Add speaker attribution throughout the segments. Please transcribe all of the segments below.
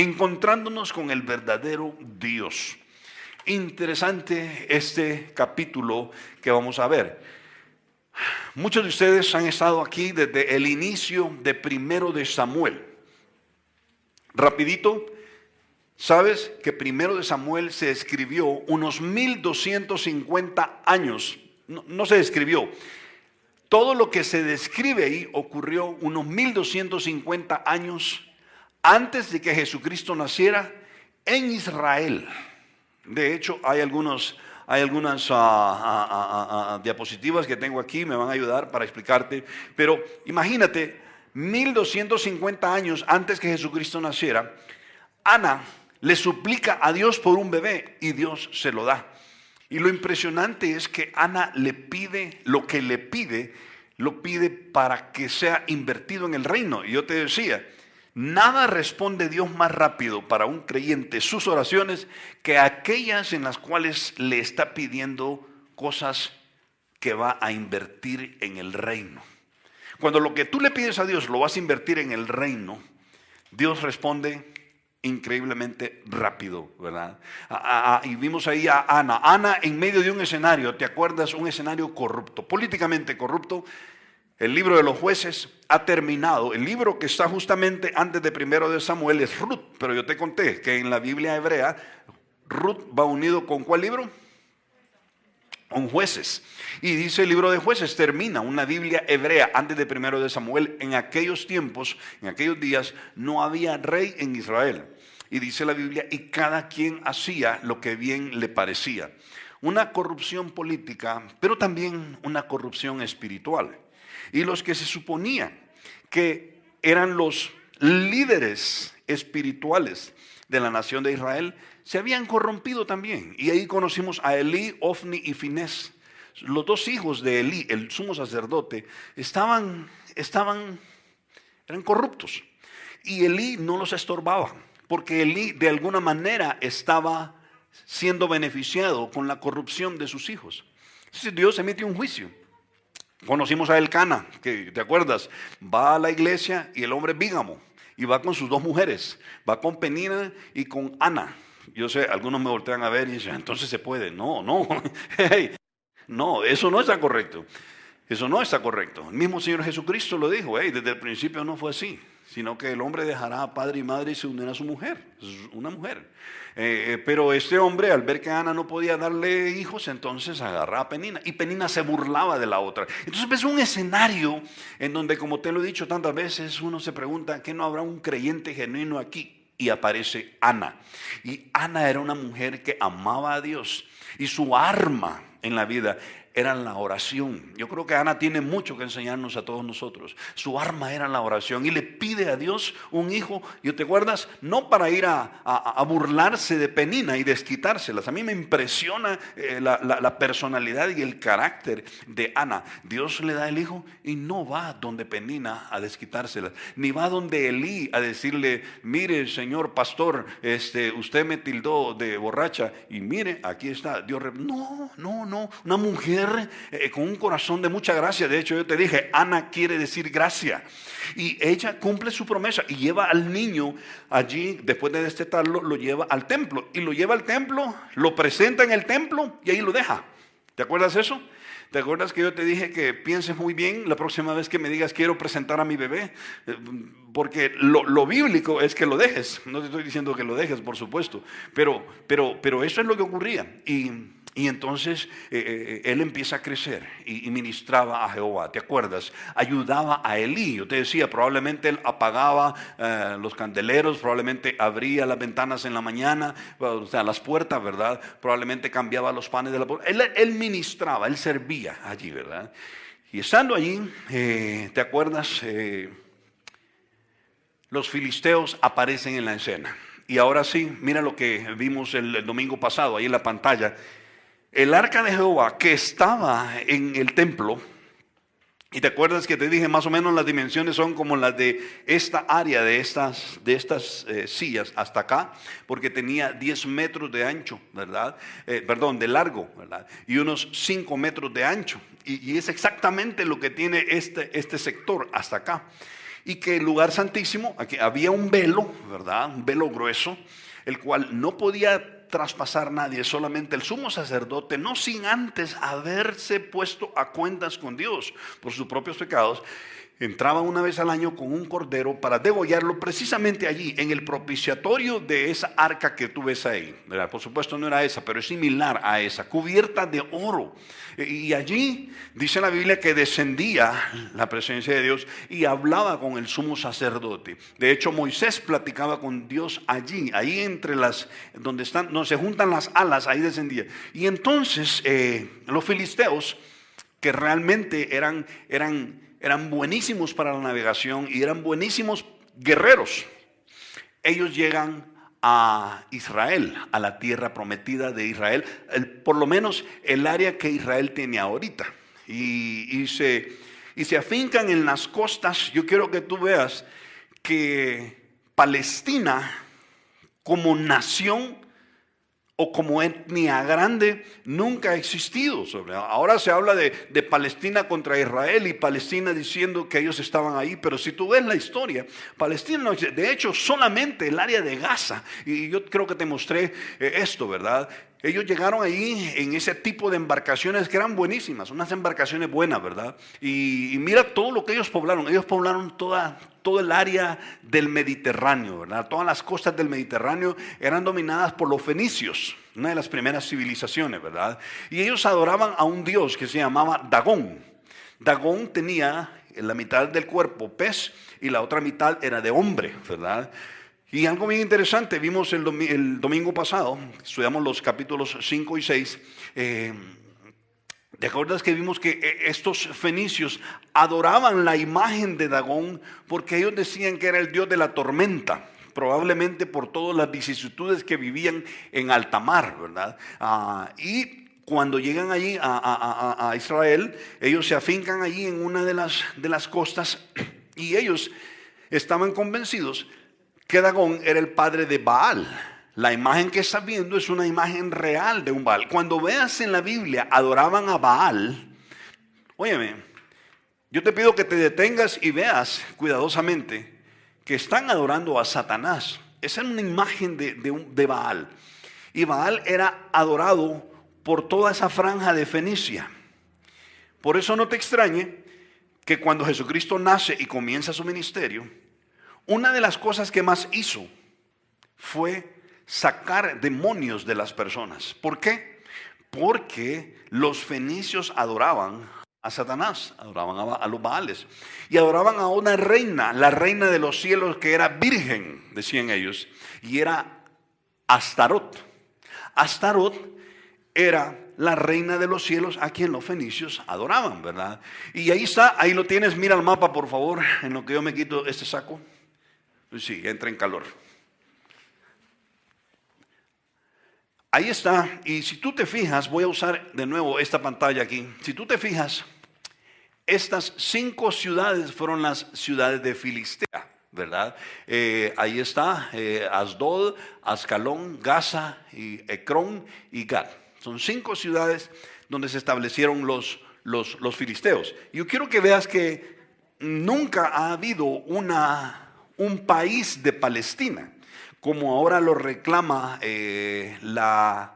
Speaker 1: encontrándonos con el verdadero Dios. Interesante este capítulo que vamos a ver. Muchos de ustedes han estado aquí desde el inicio de Primero de Samuel. Rapidito, sabes que Primero de Samuel se escribió unos 1250 años. No se escribió. Todo lo que se describe ahí ocurrió unos 1250 años antes de que Jesucristo naciera en Israel. De hecho, hay algunas diapositivas que tengo aquí, me van a ayudar para explicarte. Pero imagínate, 1250 años antes que Jesucristo naciera, Ana le suplica a Dios por un bebé y Dios se lo da. Y lo impresionante es que Ana le pide lo que le pide, lo pide para que sea invertido en el reino. Y yo te decía, nada responde Dios más rápido para un creyente sus oraciones que aquellas en las cuales le está pidiendo cosas que va a invertir en el reino. Cuando lo que tú le pides a Dios lo vas a invertir en el reino, Dios responde increíblemente rápido, ¿verdad? Y vimos ahí a Ana. Ana en medio de un escenario, ¿te acuerdas? Un escenario corrupto, políticamente corrupto. El libro de los jueces ha terminado. El libro que está justamente antes de Primero de Samuel es Ruth. Pero yo te conté que en la Biblia hebrea, Ruth va unido ¿con cuál libro? Con Jueces. Y dice el libro de Jueces, termina una Biblia hebrea antes de Primero de Samuel. En aquellos tiempos, en aquellos días, no había rey en Israel. Y dice la Biblia, y cada quien hacía lo que bien le parecía. Una corrupción política, pero también una corrupción espiritual. Y los que se suponía que eran los líderes espirituales de la nación de Israel, se habían corrompido también. Y ahí conocimos a Elí, Ofni y Finés. Los dos hijos de Elí, el sumo sacerdote, eran corruptos. Y Elí no los estorbaba, porque Elí de alguna manera estaba siendo beneficiado con la corrupción de sus hijos. Entonces Dios emite un juicio. Conocimos a Elcana, que te acuerdas, va a la iglesia y el hombre es bígamo. Y va con sus dos mujeres, va con Penina y con Ana. Yo sé, algunos me voltean a ver y dicen, entonces se puede. No, hey, no, eso no está correcto. Eso no está correcto. El mismo Señor Jesucristo lo dijo, desde el principio no fue así, sino que el hombre dejará a padre y madre y se unirá a su mujer, una mujer. Pero este hombre, al ver que Ana no podía darle hijos, entonces agarraba a Penina. Y Penina se burlaba de la otra. Entonces ves un escenario en donde, como te lo he dicho tantas veces, uno se pregunta, ¿qué no habrá un creyente genuino aquí? Y aparece Ana. Y Ana era una mujer que amaba a Dios. Y su arma en la vida era la oración. Yo creo que Ana tiene mucho que enseñarnos a todos nosotros. Su arma era la oración y le pide a Dios un hijo. ¿Y te acuerdas? No para ir a burlarse de Penina y desquitárselas. A mí me impresiona la personalidad y el carácter de Ana. Dios le da el hijo y no va donde Penina a desquitárselas, ni va donde Elí a decirle, mire señor pastor, usted me tildó de borracha y mire, aquí está Dios. No, una mujer con un corazón de mucha gracia. De hecho yo te dije, Ana quiere decir gracia. Y ella cumple su promesa y lleva al niño allí, después de destetarlo, lo lleva al templo. Y lo lleva al templo, lo presenta en el templo y ahí lo deja. ¿Te acuerdas eso? ¿Te acuerdas que yo te dije que pienses muy bien la próxima vez que me digas quiero presentar a mi bebé? Porque lo bíblico es que lo dejes. No te estoy diciendo que lo dejes, por supuesto. Pero eso es lo que ocurría. Y entonces él empieza a crecer y ministraba a Jehová. ¿Te acuerdas? Ayudaba a Elí. Yo te decía, probablemente él apagaba los candeleros, probablemente abría las ventanas en la mañana, o sea, las puertas, ¿verdad? Probablemente cambiaba los panes de la puerta. Él ministraba, él servía allí, ¿verdad? Y estando allí, ¿te acuerdas? Los filisteos aparecen en la escena. Y ahora sí, mira lo que vimos el domingo pasado ahí en la pantalla. El arca de Jehová que estaba en el templo, y te acuerdas que te dije más o menos las dimensiones son como las de esta área, de estas sillas hasta acá, porque tenía 10 metros de ancho, ¿verdad? De largo, ¿verdad? Y unos 5 metros de ancho. Y es exactamente lo que tiene este sector hasta acá. y que el lugar santísimo, aquí había un velo, ¿verdad? Un velo grueso, el cual no podía traspasar nadie, solamente el sumo sacerdote, no sin antes haberse puesto a cuentas con Dios por sus propios pecados. Entraba una vez al año con un cordero para degollarlo precisamente allí, en el propiciatorio de esa arca que tú ves ahí, ¿verdad? Por supuesto no era esa, pero es similar a esa, cubierta de oro. Y allí dice la Biblia que descendía la presencia de Dios y hablaba con el sumo sacerdote. De hecho, Moisés platicaba con Dios allí, ahí entre donde se juntan las alas, ahí descendía. Y entonces los filisteos, que realmente eran buenísimos para la navegación y eran buenísimos guerreros, ellos llegan a Israel, a la tierra prometida de Israel, por lo menos el área que Israel tiene ahorita, y se afincan en las costas. Yo quiero que tú veas que Palestina como nación o como etnia grande nunca ha existido. Ahora se habla de Palestina contra Israel y Palestina diciendo que ellos estaban ahí, pero si tú ves la historia, Palestina no existe. De hecho, solamente el área de Gaza, y yo creo que te mostré esto, ¿verdad? Ellos llegaron ahí en ese tipo de embarcaciones que eran buenísimas, unas embarcaciones buenas, ¿verdad? Y mira todo lo que ellos poblaron. Ellos poblaron todo el área del Mediterráneo, ¿verdad? Todas las costas del Mediterráneo eran dominadas por los fenicios, una de las primeras civilizaciones, ¿verdad? Y ellos adoraban a un dios que se llamaba Dagón. Dagón tenía en la mitad del cuerpo pez y la otra mitad era de hombre, ¿verdad? Y algo bien interesante, vimos el domingo pasado, estudiamos los capítulos 5 y 6, ¿te acuerdas que vimos que estos fenicios adoraban la imagen de Dagón porque ellos decían que era el dios de la tormenta? Probablemente por todas las vicisitudes que vivían en alta mar, ¿verdad? Y cuando llegan allí a Israel, ellos se afincan allí en una de las costas y ellos estaban convencidos que Dagón era el padre de Baal. La imagen que estás viendo es una imagen real de un Baal. Cuando veas en la Biblia adoraban a Baal, óyeme, yo te pido que te detengas y veas cuidadosamente que están adorando a Satanás. Esa es una imagen de Baal. Y Baal era adorado por toda esa franja de Fenicia. Por eso no te extrañe que cuando Jesucristo nace y comienza su ministerio, una de las cosas que más hizo fue sacar demonios de las personas. ¿Por qué? Porque los fenicios adoraban a Satanás, adoraban a los Baales y adoraban a una reina, la reina de los cielos, que era virgen, decían ellos, y era Astarot. Astarot era la reina de los cielos a quien los fenicios adoraban, ¿verdad? Y ahí está, ahí lo tienes, mira el mapa por favor, en lo que yo me quito este saco. Sí, entra en calor. Ahí está, y si tú te fijas, voy a usar de nuevo esta pantalla aquí. Si tú te fijas, estas 5 ciudades fueron las ciudades de Filistea, ¿verdad? Ahí está, Asdod, Ascalón, Gaza, y Ecrón y Gad. Son 5 ciudades donde se establecieron los filisteos. Yo quiero que veas que nunca ha habido un país de Palestina, como ahora lo reclama la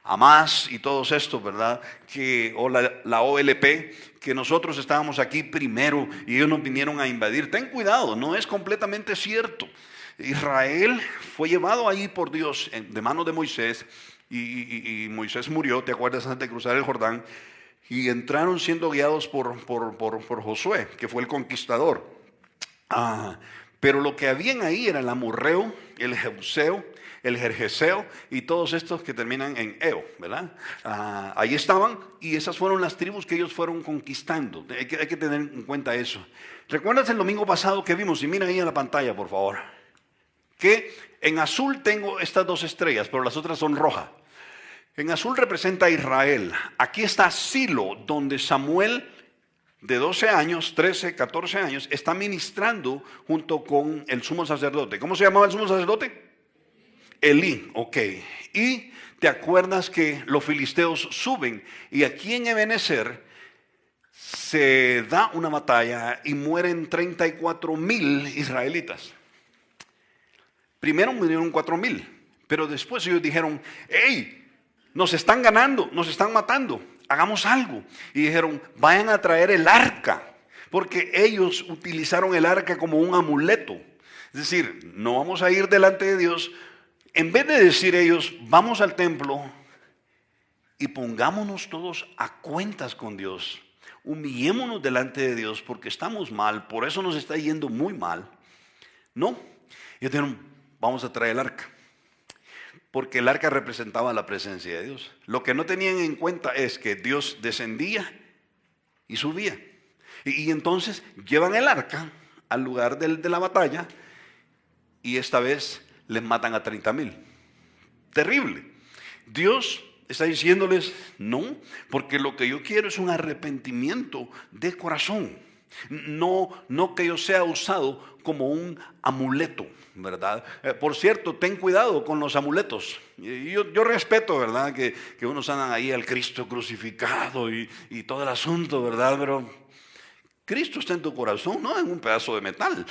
Speaker 1: Hamas y todos estos, ¿verdad? O la OLP, que nosotros estábamos aquí primero y ellos nos vinieron a invadir. Ten cuidado, no es completamente cierto. Israel fue llevado ahí por Dios de manos de Moisés y Moisés murió, ¿te acuerdas? Antes de cruzar el Jordán, y entraron siendo guiados por Josué, que fue el conquistador. Pero lo que habían ahí era el amorreo, el jebuseo, el jerjeseo y todos estos que terminan en eo, ¿verdad? Ahí estaban y esas fueron las tribus que ellos fueron conquistando. Hay que tener en cuenta eso. ¿Recuerdas el domingo pasado que vimos? Y mira ahí en la pantalla, por favor. Que en azul tengo estas 2 estrellas, pero las otras son rojas. En azul representa a Israel. Aquí está Silo, donde Samuel, de 12 años, 13, 14 años, está ministrando junto con el sumo sacerdote. ¿Cómo se llamaba el sumo sacerdote? Elí, ok. Y te acuerdas que los filisteos suben y aquí en Ebenezer se da una batalla y mueren 34,000 israelitas. Primero murieron 4,000, pero después ellos dijeron, hey, nos están ganando, nos están matando, hagamos algo. Y dijeron, vayan a traer el arca, porque ellos utilizaron el arca como un amuleto. Es decir, no vamos a ir delante de Dios. En vez de decir ellos, vamos al templo y pongámonos todos a cuentas con Dios. Humillémonos delante de Dios porque estamos mal, por eso nos está yendo muy mal. No, ellos dijeron, vamos a traer el arca. Porque el arca representaba la presencia de Dios. Lo que no tenían en cuenta es que Dios descendía y subía. Y entonces llevan el arca al lugar de la batalla y esta vez les matan a 30,000. Terrible. Dios está diciéndoles no, porque lo que yo quiero es un arrepentimiento de corazón. No que yo sea usado como un amuleto, ¿verdad? Por cierto, ten cuidado con los amuletos. Yo respeto, ¿verdad? Que unos andan ahí al Cristo crucificado y todo el asunto, ¿verdad? Pero Cristo está en tu corazón, no en un pedazo de metal.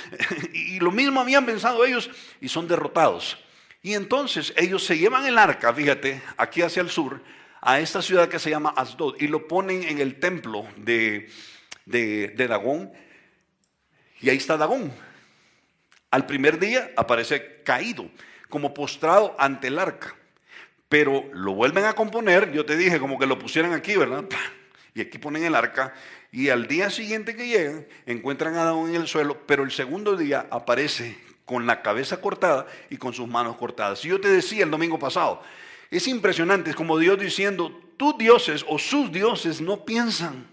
Speaker 1: Y lo mismo habían pensado ellos y son derrotados. Y entonces ellos se llevan el arca, fíjate, aquí hacia el sur, a esta ciudad que se llama Asdod, y lo ponen en el templo de Dagón, y ahí está Dagón. Al primer día aparece caído, como postrado ante el arca, pero lo vuelven a componer. Yo te dije como que lo pusieran aquí, ¿verdad? Y aquí ponen el arca, y al día siguiente que llegan encuentran a Dagón en el suelo, pero el segundo día aparece con la cabeza cortada y con sus manos cortadas. Y yo te decía el domingo pasado, es impresionante, es como Dios diciendo, tus dioses o sus dioses no piensan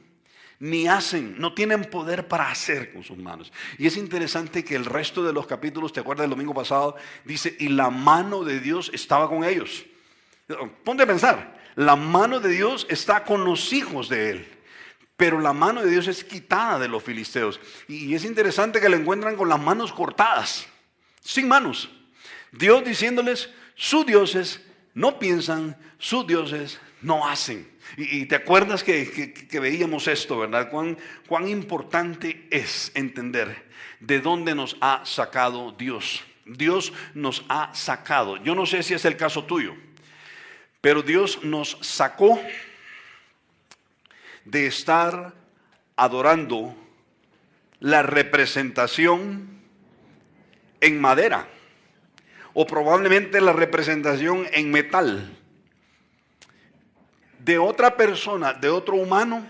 Speaker 1: ni hacen, no tienen poder para hacer con sus manos. Y es interesante que el resto de los capítulos, ¿te acuerdas del domingo pasado? Dice, y la mano de Dios estaba con ellos. Ponte a pensar, la mano de Dios está con los hijos de él, pero la mano de Dios es quitada de los filisteos. Y es interesante que la encuentran con las manos cortadas, sin manos. Dios diciéndoles, sus dioses no piensan, sus dioses no hacen. Y te acuerdas que veíamos esto, ¿verdad? Cuán importante es entender de dónde nos ha sacado Dios. Dios nos ha sacado. Yo no sé si es el caso tuyo, pero Dios nos sacó de estar adorando la representación en madera, o probablemente la representación en metal, de otra persona, de otro humano,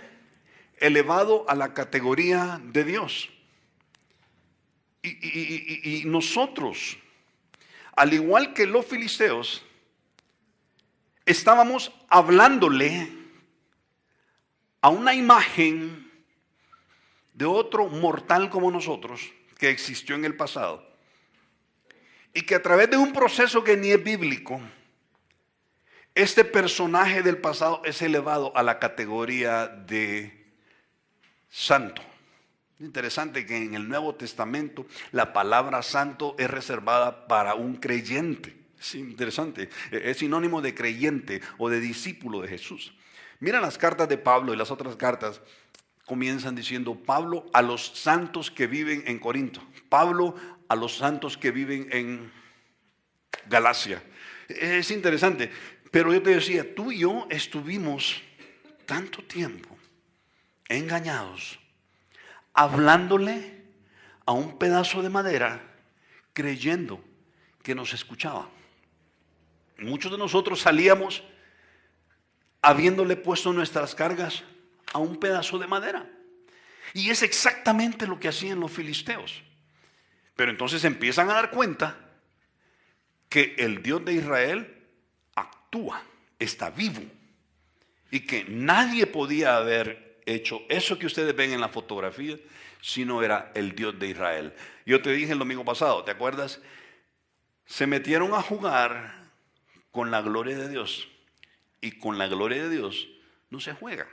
Speaker 1: elevado a la categoría de Dios. Y nosotros, al igual que los filisteos, estábamos hablándole a una imagen de otro mortal como nosotros, que existió en el pasado, y que a través de un proceso que ni es bíblico, este personaje del pasado es elevado a la categoría de santo. Es interesante que en el Nuevo Testamento la palabra santo es reservada para un creyente. Es interesante, es sinónimo de creyente o de discípulo de Jesús. Mira las cartas de Pablo, y las otras cartas comienzan diciendo Pablo a los santos que viven en Corinto, Pablo a los santos que viven en Galacia. Es interesante, pero yo te decía, tú y yo estuvimos tanto tiempo engañados, hablándole a un pedazo de madera, creyendo que nos escuchaba. Muchos de nosotros salíamos habiéndole puesto nuestras cargas a un pedazo de madera. Y es exactamente lo que hacían los filisteos. Pero entonces empiezan a dar cuenta que el Dios de Israel actúa, está vivo, y que nadie podía haber hecho eso que ustedes ven en la fotografía si no era el Dios de Israel. Yo te dije el domingo pasado, ¿te acuerdas? Se metieron a jugar con la gloria de Dios, y con la gloria de Dios no se juega.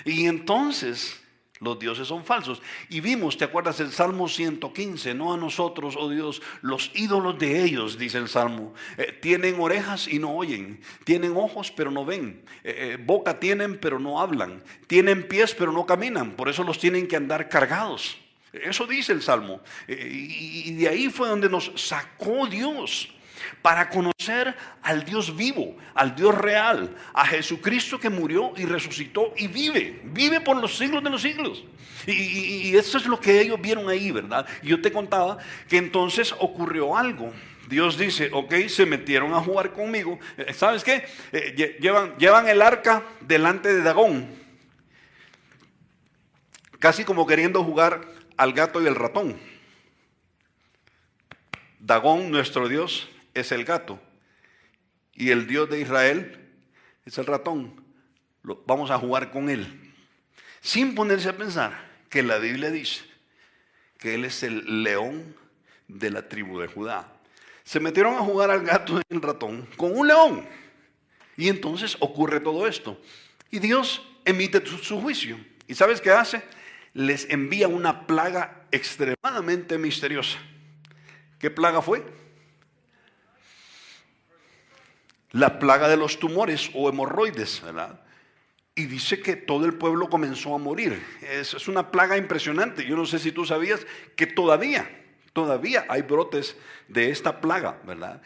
Speaker 1: Y entonces Los dioses son falsos. Y vimos, ¿te acuerdas el Salmo 115? No a nosotros, oh Dios, los ídolos de ellos, dice el Salmo. Tienen orejas y no oyen. Tienen ojos pero no ven. Boca tienen pero no hablan. Tienen pies pero no caminan. Por eso los tienen que andar cargados. Eso dice el Salmo. Y de ahí fue donde nos sacó Dios. Para conocer al Dios vivo, al Dios real, a Jesucristo que murió y resucitó y vive por los siglos de los siglos. Y eso es lo que ellos vieron ahí, ¿verdad? Y yo te contaba que entonces ocurrió algo. Dios dice, ok, se metieron a jugar conmigo. ¿Sabes qué? Llevan el arca delante de Dagón, casi como queriendo jugar al gato y el ratón. Dagón, nuestro Dios, es el gato y el Dios de Israel es el ratón. Vamos a jugar con él, sin ponerse a pensar que la Biblia dice que él es el león de la tribu de Judá. Se metieron a jugar al gato y el ratón con un león, y entonces ocurre todo esto y Dios emite su juicio. ¿Y sabes qué hace? Les envía una plaga extremadamente misteriosa. ¿Qué plaga fue? La plaga de los tumores o hemorroides, ¿verdad? Y dice que todo el pueblo comenzó a morir. Es una plaga impresionante. Yo no sé si tú sabías que todavía hay brotes de esta plaga, ¿verdad?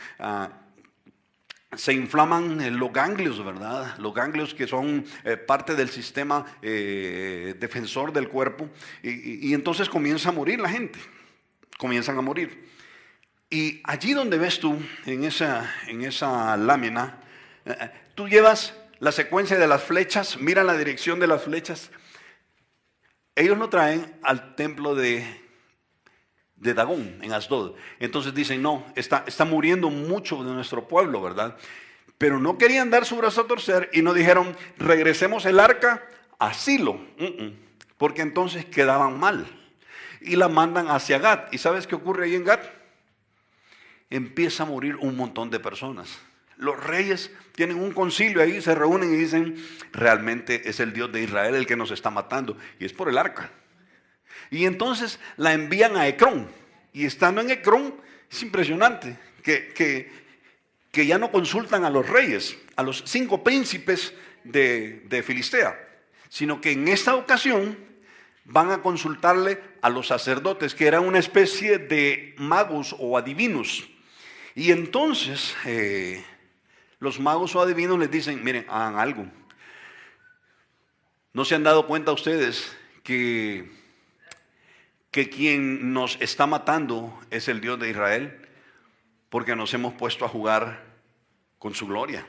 Speaker 1: Se inflaman los ganglios, ¿verdad? Los ganglios que son parte del sistema defensor del cuerpo. Y entonces comienza a morir la gente. Comienzan a morir. Y allí donde ves tú, en esa lámina, tú llevas la secuencia de las flechas, mira la dirección de las flechas. Ellos lo traen al templo de Dagón, en Asdod. Entonces dicen, no, está muriendo mucho de nuestro pueblo, ¿verdad? Pero no querían dar su brazo a torcer y no dijeron, regresemos el arca a Silo, porque entonces quedaban mal. Y la mandan hacia Gat. ¿Y sabes qué ocurre ahí en Gat? Empieza a morir un montón de personas. Los reyes tienen un concilio ahí, se reúnen y dicen, realmente es el Dios de Israel el que nos está matando, y es por el arca. Y entonces la envían a Ecrón, y estando en Ecrón, es impresionante que ya no consultan a los reyes, a los 5 príncipes de Filistea, sino que en esta ocasión van a consultarle a los sacerdotes, que eran una especie de magos o adivinos. Y entonces los magos o adivinos les dicen, miren, hagan algo. ¿No se han dado cuenta ustedes que quien nos está matando es el Dios de Israel? Porque nos hemos puesto a jugar con su gloria.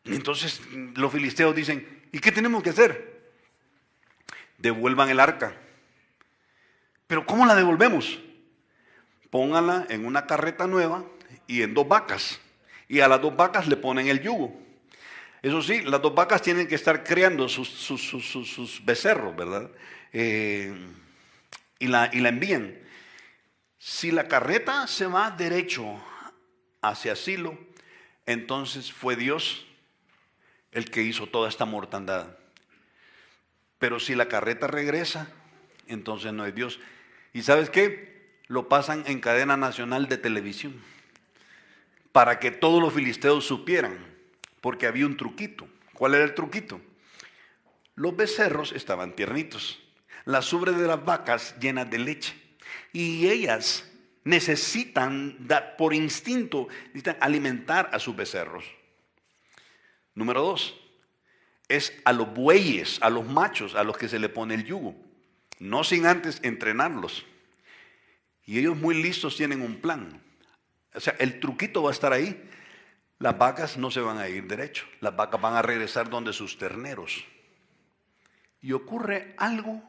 Speaker 1: Entonces los filisteos dicen, ¿y qué tenemos que hacer? Devuelvan el arca. ¿Pero cómo la devolvemos? Pónganla en una carreta nueva y en 2 vacas. Y a las 2 vacas le ponen el yugo. Eso sí, las 2 vacas tienen que estar criando sus becerros, ¿verdad? Y la envían. Si la carreta se va derecho hacia Silo, entonces fue Dios el que hizo toda esta mortandad. Pero si la carreta regresa, entonces no es Dios. ¿Y sabes qué? Lo pasan en cadena nacional de televisión para que todos los filisteos supieran, porque había un truquito. ¿Cuál era el truquito? Los becerros estaban tiernitos, las ubres de las vacas llenas de leche, y ellas necesitan, por instinto, necesitan alimentar a sus becerros. Número 2, es a los bueyes, a los machos, a los que se le pone el yugo, no sin antes entrenarlos. Y ellos muy listos tienen un plan. O sea, el truquito va a estar ahí. Las vacas no se van a ir derecho. Las vacas van a regresar donde sus terneros. Y ocurre algo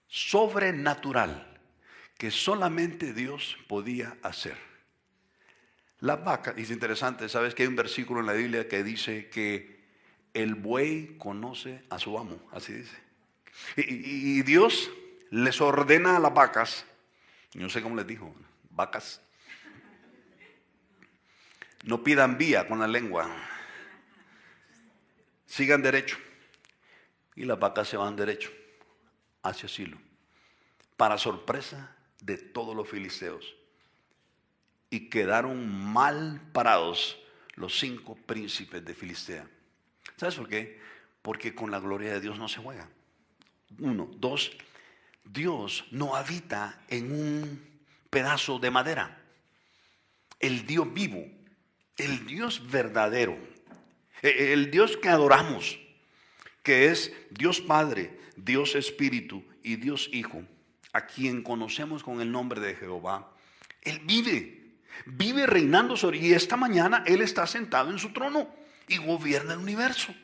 Speaker 1: sobrenatural que solamente Dios podía hacer. Las vacas, y es interesante, sabes que hay un versículo en la Biblia que dice que el buey conoce a su amo, así dice. Y Dios les ordena a las vacas, no sé cómo les dijo, vacas, no pidan vía con la lengua, sigan derecho. Y las vacas se van derecho. hacia Silo, para sorpresa de todos los filisteos. Y quedaron mal parados los 5 príncipes de Filistea. ¿Sabes por qué? Porque con la gloria de Dios no se juega. 1, 2, Dios no habita en un pedazo de madera. El Dios vivo, el Dios verdadero, el Dios que adoramos, que es Dios Padre, Dios Espíritu y Dios Hijo, a quien conocemos con el nombre de Jehová. Él vive reinando sobre, y esta mañana Él está sentado en su trono y gobierna el universo.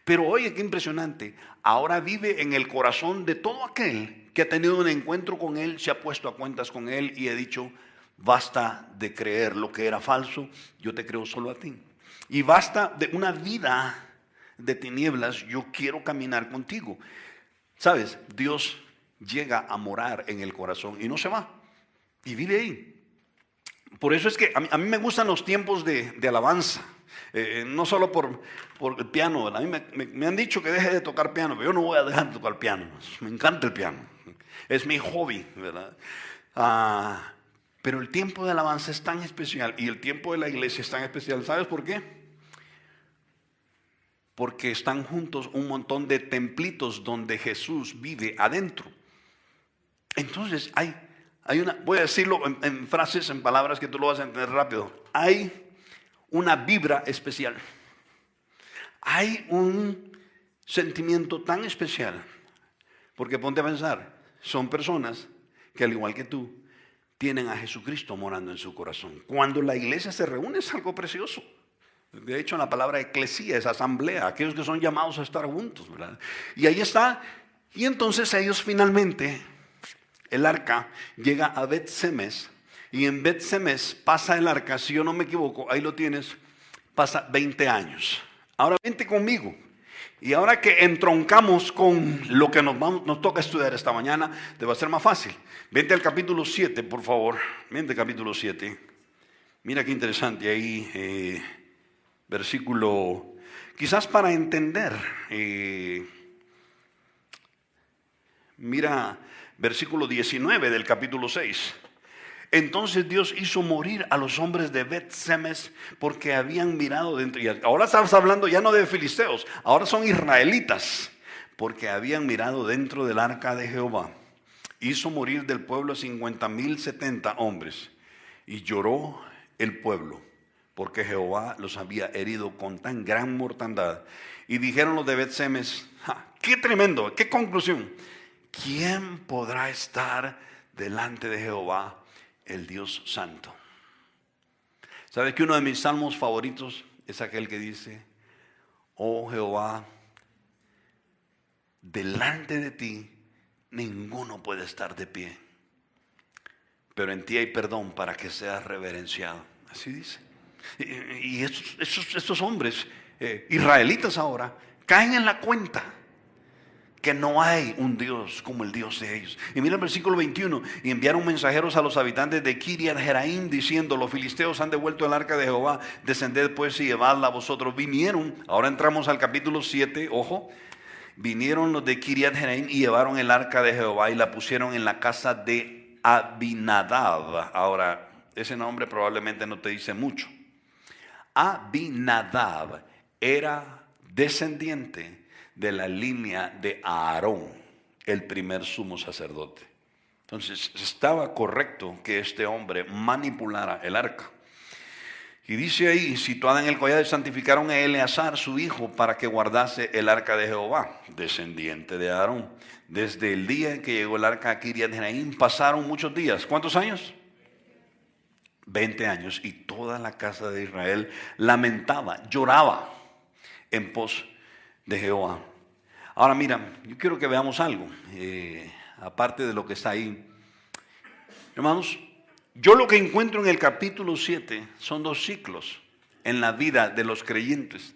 Speaker 1: Pero oye, qué impresionante, ahora vive en el corazón de todo aquel que ha tenido un encuentro con Él, se ha puesto a cuentas con Él y ha dicho: basta de creer lo que era falso, yo te creo solo a ti. Y basta de una vida de tinieblas, yo quiero caminar contigo. ¿Sabes? Dios llega a morar en el corazón y no se va, y vive ahí. Por eso es que a mí me gustan los tiempos de alabanza. No solo por el piano. A mí me han dicho que deje de tocar piano, pero yo no voy a dejar de tocar piano. Me encanta el piano, es mi hobby, ¿verdad? Pero el tiempo de alabanza es tan especial, y el tiempo de la iglesia es tan especial. ¿Sabes por qué? Porque están juntos un montón de templitos donde Jesús vive adentro. Entonces hay una, voy a decirlo en frases, en palabras que tú lo vas a entender rápido. Hay una vibra especial. Hay un sentimiento tan especial. Porque ponte a pensar, son personas que al igual que tú tienen a Jesucristo morando en su corazón. Cuando la iglesia se reúne es algo precioso. De hecho, en la palabra eclesía es asamblea, aquellos que son llamados a estar juntos, ¿verdad? Y ahí está. Y entonces ellos finalmente, el arca llega a Bet-Semes, y en Bet-Semes pasa el arca, si yo no me equivoco, ahí lo tienes, pasa 20 años. Ahora vente conmigo. Y ahora que entroncamos con lo que nos toca estudiar esta mañana, te va a ser más fácil. Vente al capítulo 7, por favor. Vente al capítulo 7. Mira qué interesante ahí, versículo, quizás para entender. Mira, versículo 19 del capítulo 6. Entonces Dios hizo morir a los hombres de Bet-Semes porque habían mirado dentro. Y ahora estamos hablando ya no de filisteos, ahora son israelitas, porque habían mirado dentro del arca de Jehová. Hizo morir del pueblo 50,070 hombres. Y lloró el pueblo, porque Jehová los había herido con tan gran mortandad. Y dijeron los de Bet-Semes: ¡qué tremendo! ¡Qué conclusión! ¿Quién podrá estar delante de Jehová, el Dios Santo? ¿Sabes que uno de mis salmos favoritos es aquel que dice: oh Jehová, delante de ti ninguno puede estar de pie, pero en ti hay perdón para que seas reverenciado? Así dice. Y estos hombres israelitas ahora caen en la cuenta que no hay un Dios como el Dios de ellos. Y mira el versículo 21. Y enviaron mensajeros a los habitantes de Kiriat Jeraim diciendo: los filisteos han devuelto el arca de Jehová, descended pues y llevadla a vosotros. Vinieron, ahora entramos al capítulo 7, ojo. Vinieron los de Kiriat Jeraim y llevaron el arca de Jehová y la pusieron en la casa de Abinadab. Ahora, ese nombre probablemente no te dice mucho. Abinadab era descendiente de la línea de Aarón, el primer sumo sacerdote. Entonces estaba correcto que este hombre manipulara el arca. Y dice ahí: situada en el collado, santificaron a Eleazar su hijo para que guardase el arca de Jehová, descendiente de Aarón. Desde el día en que llegó el arca a Kiriat Jeraim pasaron muchos días. ¿Cuántos años? 20 años. Y toda la casa de Israel lamentaba, lloraba en pos de Jehová. Ahora mira, yo quiero que veamos algo, aparte de lo que está ahí. Hermanos, yo lo que encuentro en el capítulo 7 son 2 ciclos en la vida de los creyentes.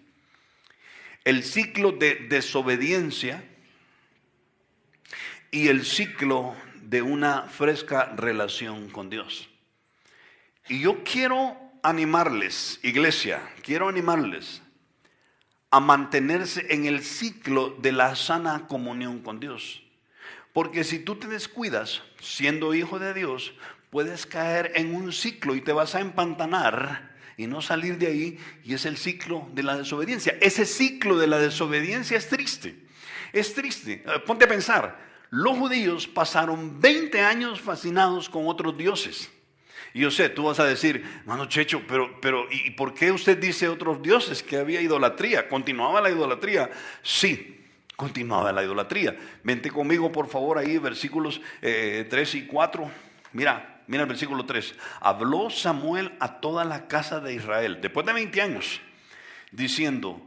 Speaker 1: El ciclo de desobediencia y el ciclo de una fresca relación con Dios. Y yo quiero animarles, iglesia, quiero animarles a mantenerse en el ciclo de la sana comunión con Dios. Porque si tú te descuidas, siendo hijo de Dios, puedes caer en un ciclo y te vas a empantanar y no salir de ahí, y es el ciclo de la desobediencia. Ese ciclo de la desobediencia es triste. Es triste. Ponte a pensar, los judíos pasaron 20 años fascinados con otros dioses. Y yo sé, tú vas a decir, hermano Checho, pero ¿y por qué usted dice otros dioses? Que había idolatría. ¿Continuaba la idolatría? Sí, continuaba la idolatría. Vente conmigo, por favor, ahí, versículos 3 y 4. Mira el versículo 3. Habló Samuel a toda la casa de Israel, después de 20 años, diciendo,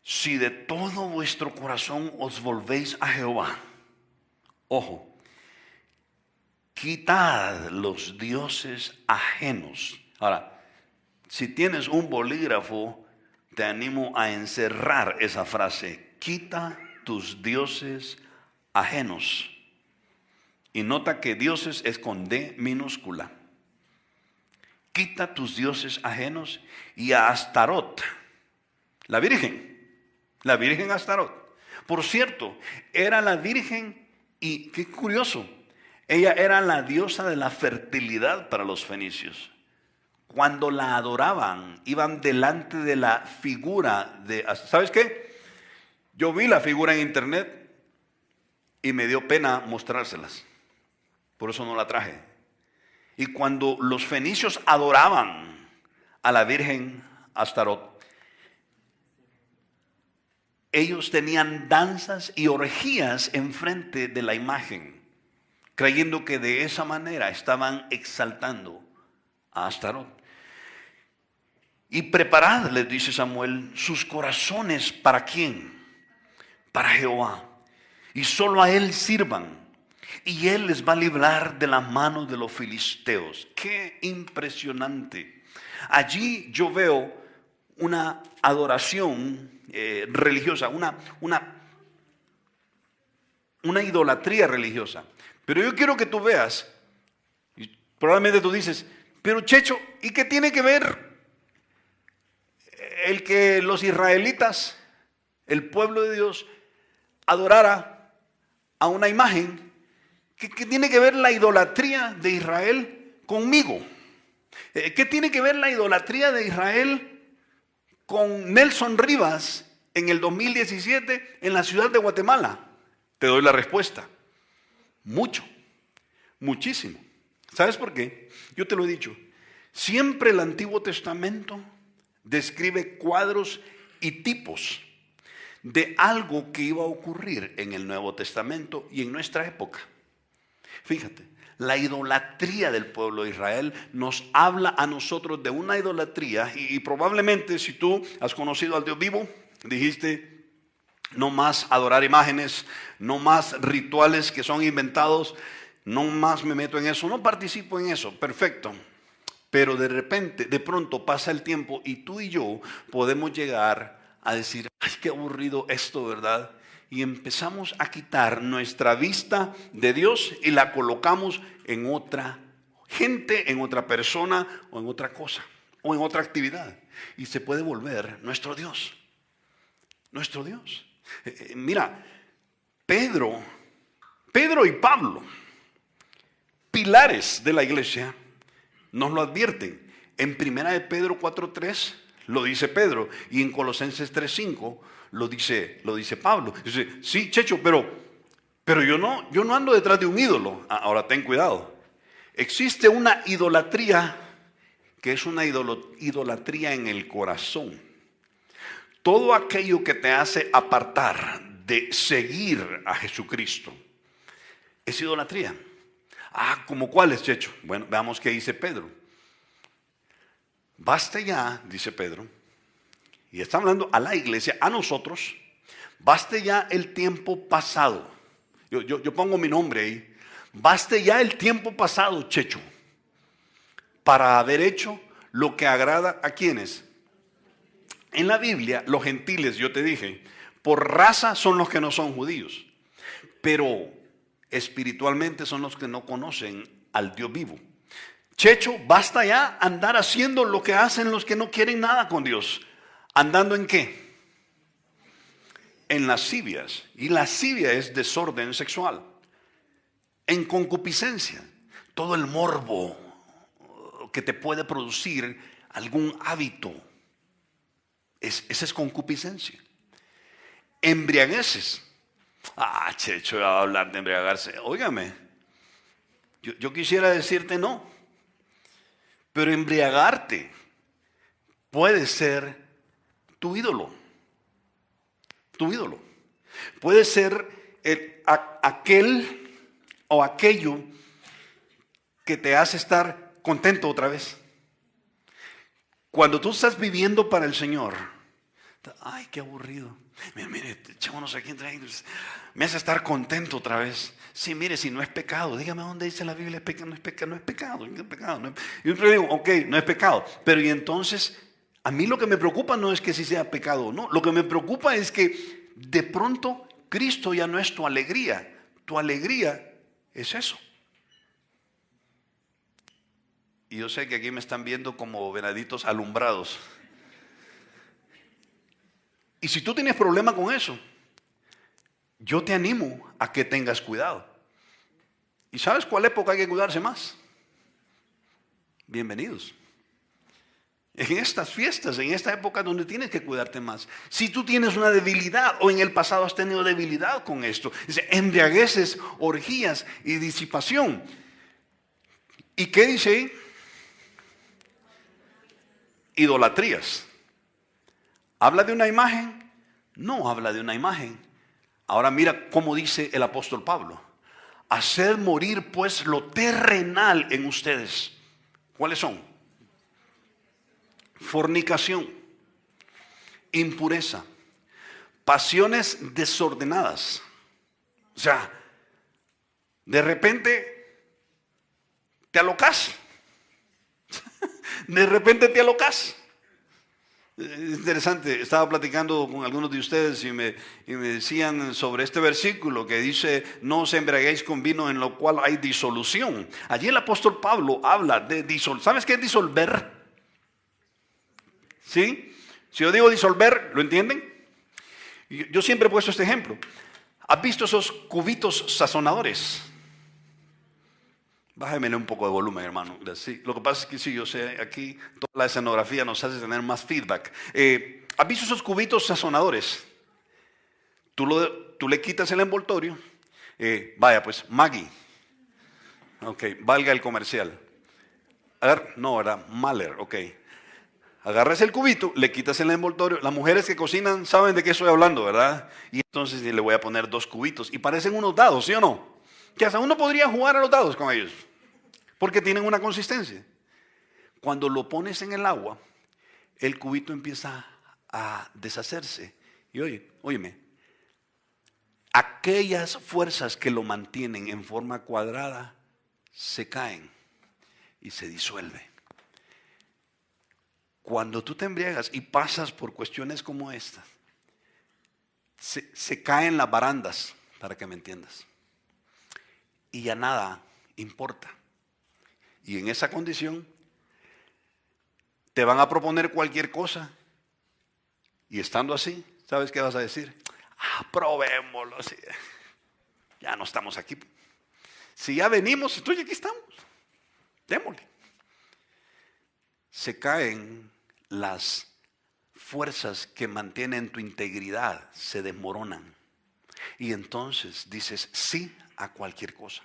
Speaker 1: si de todo vuestro corazón os volvéis a Jehová, ojo, quitad los dioses ajenos. Ahora, si tienes un bolígrafo, te animo a encerrar esa frase. Quita tus dioses ajenos. Y nota que dioses es con D minúscula. Quita tus dioses ajenos y a Astarot, la Virgen Astarot. Por cierto, era la Virgen, y qué curioso, ella era la diosa de la fertilidad para los fenicios. Cuando la adoraban, iban delante de la figura de... ¿Sabes qué? Yo vi la figura en internet y me dio pena mostrárselas. Por eso no la traje. Y cuando los fenicios adoraban a la Virgen Astarot, ellos tenían danzas y orgías enfrente de la imagen, creyendo que de esa manera estaban exaltando a Astarot. Y preparad, les dice Samuel, sus corazones, ¿para quién? Para Jehová. Y solo a Él sirvan. Y Él les va a librar de la mano de los filisteos. ¡Qué impresionante! Allí yo veo una adoración religiosa, una idolatría religiosa. Pero yo quiero que tú veas, y probablemente tú dices, pero Checho, ¿y qué tiene que ver el que los israelitas, el pueblo de Dios, adorara a una imagen? ¿Qué tiene que ver la idolatría de Israel conmigo? ¿Qué tiene que ver la idolatría de Israel con Nelson Rivas en el 2017 en la ciudad de Guatemala? Te doy la respuesta. Mucho, muchísimo. ¿Sabes por qué? Yo te lo he dicho. Siempre el Antiguo Testamento describe cuadros y tipos de algo que iba a ocurrir en el Nuevo Testamento y en nuestra época. Fíjate, la idolatría del pueblo de Israel nos habla a nosotros de una idolatría y probablemente si tú has conocido al Dios vivo, dijiste, no más adorar imágenes, no más rituales que son inventados, no más me meto en eso, no participo en eso, perfecto. Pero de pronto pasa el tiempo y tú y yo podemos llegar a decir, ay, qué aburrido esto, ¿verdad? Y empezamos a quitar nuestra vista de Dios y la colocamos en otra gente, en otra persona o en otra cosa o en otra actividad. Y se puede volver nuestro Dios. Nuestro Dios. Mira, Pedro y Pablo, pilares de la iglesia, nos lo advierten. En 1 Pedro 4:3 lo dice Pedro y en Colosenses 3:5 lo dice Pablo. Dice, sí, Checho, pero yo no ando detrás de un ídolo. Ahora ten cuidado. Existe una idolatría que es una idolatría en el corazón. Todo aquello que te hace apartar de seguir a Jesucristo es idolatría. ¿Cómo cuál es, Checho? Bueno, veamos qué dice Pedro. Basta ya, dice Pedro, y está hablando a la iglesia, a nosotros, baste ya el tiempo pasado. Yo pongo mi nombre ahí. Baste ya el tiempo pasado, Checho, para haber hecho lo que agrada a quienes. En la Biblia, los gentiles, yo te dije, por raza son los que no son judíos, pero espiritualmente son los que no conocen al Dios vivo. Checho, basta ya andar haciendo lo que hacen los que no quieren nada con Dios. ¿Andando en qué? En lascivias. Y lascivia es desorden sexual. en concupiscencia. Todo el morbo que te puede producir algún hábito. Esa es concupiscencia. Embriagueces. Checho, va a hablar de embriagarse. Óigame, yo quisiera decirte no. Pero embriagarte puede ser tu ídolo. Tu ídolo. Puede ser aquel o aquello que te hace estar contento otra vez. Cuando tú estás viviendo para el Señor, ay, qué aburrido. Mire, echémonos aquí entre me hace estar contento otra vez. Sí, mire, si no es pecado, dígame dónde dice la Biblia, no es pecado, no es pecado. Y yo siempre digo, ok, no es pecado. Pero y entonces, a mí lo que me preocupa no es que si sea pecado o no. Lo que me preocupa es que de pronto Cristo ya no es tu alegría. Tu alegría es eso. Y yo sé que aquí me están viendo como venaditos alumbrados. Y si tú tienes problema con eso, yo te animo a que tengas cuidado. ¿Y sabes cuál época hay que cuidarse más? Bienvenidos. En estas fiestas, en esta época donde tienes que cuidarte más. Si tú tienes una debilidad o en el pasado has tenido debilidad con esto, dice embriagueces, orgías y disipación. ¿Y qué dice ahí? Idolatrías. ¿Habla de una imagen? No habla de una imagen. Ahora mira cómo dice el apóstol Pablo. Haced morir pues lo terrenal en ustedes. ¿Cuáles son? Fornicación, impureza, pasiones desordenadas. O sea, de repente te alocas. De repente te alocas. Es interesante, estaba platicando con algunos de ustedes y me decían sobre este versículo que dice, no os embriaguéis con vino en lo cual hay disolución. Allí el apóstol Pablo habla de disolver. ¿Sabes qué es disolver? ¿Sí? Si yo digo disolver, ¿lo entienden? Yo siempre he puesto este ejemplo. ¿Has visto esos cubitos sazonadores? Bájemele un poco de volumen, hermano. Sí, lo que pasa es que sí, yo sé, aquí toda la escenografía nos hace tener más feedback. ¿Has visto esos cubitos sazonadores? Tú le quitas el envoltorio. Vaya, pues, Maggi. Ok, valga el comercial. A ver, no, ¿verdad? Mahler, ok. Agarras el cubito, le quitas el envoltorio. Las mujeres que cocinan saben de qué estoy hablando, ¿verdad? Y entonces le voy a poner 2 cubitos. Y parecen unos dados, ¿sí o no? Que hasta uno podría jugar a los dados con ellos. Porque tienen una consistencia. Cuando lo pones en el agua, el cubito empieza a deshacerse. Y óyeme, aquellas fuerzas que lo mantienen en forma cuadrada se caen y se disuelven. Cuando tú te embriagas y pasas por cuestiones como estas, se caen las barandas, para que me entiendas. Y ya nada importa. Y en esa condición te van a proponer cualquier cosa. Y estando así, ¿sabes qué vas a decir? Probémoslo. Sí. Ya no estamos aquí. Si ya venimos, entonces aquí estamos. Démosle. Se caen las fuerzas que mantienen tu integridad, se desmoronan. Y entonces dices sí a cualquier cosa.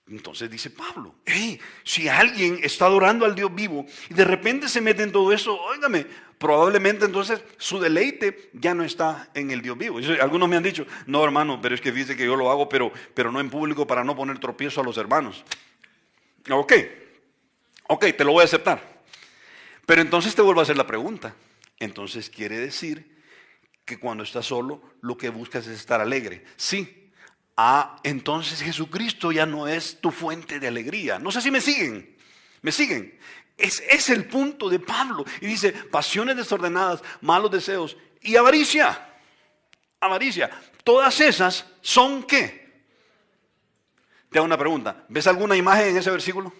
Speaker 1: Entonces dice Pablo, si alguien está adorando al Dios vivo y de repente se mete en todo eso, óigame, probablemente entonces su deleite ya no está en el Dios vivo. Algunos me han dicho, no hermano, pero es que dice que yo lo hago, pero no en público para no poner tropiezo a los hermanos. Ok, te lo voy a aceptar. Pero entonces te vuelvo a hacer la pregunta. Entonces quiere decir que cuando estás solo, lo que buscas es estar alegre. Sí. Entonces Jesucristo ya no es tu fuente de alegría. No sé si me siguen. ¿Me siguen? Es el punto de Pablo. Y dice, pasiones desordenadas, malos deseos y avaricia. Avaricia. Todas esas son ¿qué? Te hago una pregunta. ¿Ves alguna imagen en ese versículo?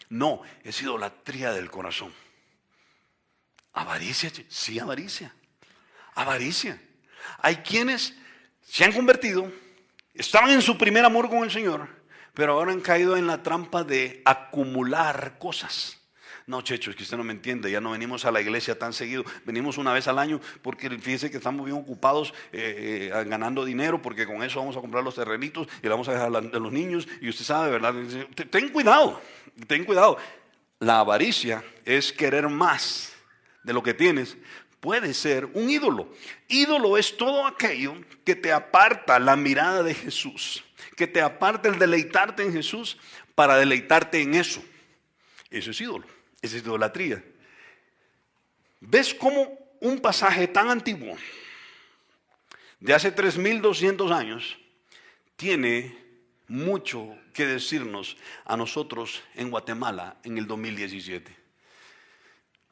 Speaker 1: No, es idolatría del corazón. Avaricia, sí, avaricia. Avaricia. Hay quienes se han convertido Estaban en su primer amor con el Señor, pero ahora han caído en la trampa de acumular cosas. No, Checho, es que usted no me entiende, ya no venimos a la iglesia tan seguido, venimos una vez al año porque fíjese que estamos bien ocupados ganando dinero, porque con eso vamos a comprar los terrenitos y le vamos a dejar a los niños, y usted sabe, ¿verdad? Ten cuidado, ten cuidado. La avaricia es querer más de lo que tienes. Puede ser un ídolo. Ídolo es todo aquello que te aparta la mirada de Jesús, que te aparta el deleitarte en Jesús para deleitarte en eso. Eso es ídolo. Esa es idolatría. ¿Ves cómo un pasaje tan antiguo, de hace 3200 años, tiene mucho que decirnos a nosotros en Guatemala en el 2017?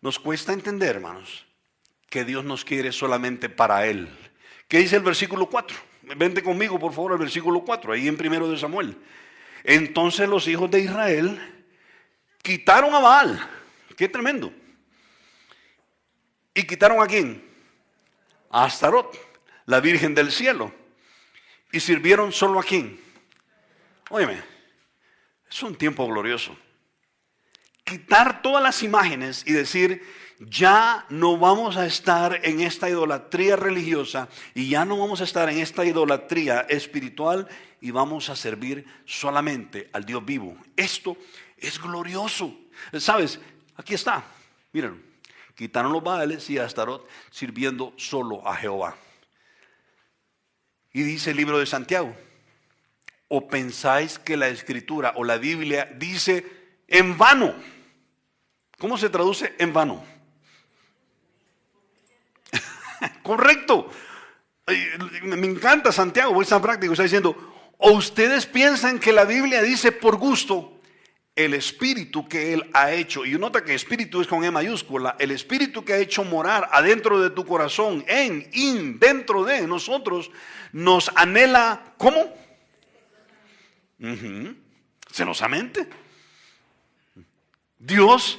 Speaker 1: Nos cuesta entender, hermanos, que Dios nos quiere solamente para Él. ¿Qué dice el versículo 4? Vente conmigo, por favor, al versículo 4, ahí en 1 de Samuel. Entonces los hijos de Israel quitaron a Baal. Qué tremendo. ¿Y quitaron a quién? A Astarot, la Virgen del cielo. ¿Y sirvieron solo a quién? Óyeme, es un tiempo glorioso. Quitar todas las imágenes y decir, ya no vamos a estar en esta idolatría religiosa y ya no vamos a estar en esta idolatría espiritual y vamos a servir solamente al Dios vivo. Esto es glorioso. ¿Sabes? Aquí está. Miren, quitaron los Baales y a Astarot sirviendo solo a Jehová. Y dice el libro de Santiago, ¿o pensáis que la Escritura o la Biblia dice en vano? ¿Cómo se traduce en vano? Correcto. Me encanta Santiago, es tan práctico. Está diciendo, ¿o ustedes piensan que la Biblia dice por gusto? El espíritu que Él ha hecho, y nota que espíritu es con E mayúscula, el espíritu que ha hecho morar adentro de tu corazón, dentro de nosotros, nos anhela, ¿cómo? Celosamente. Dios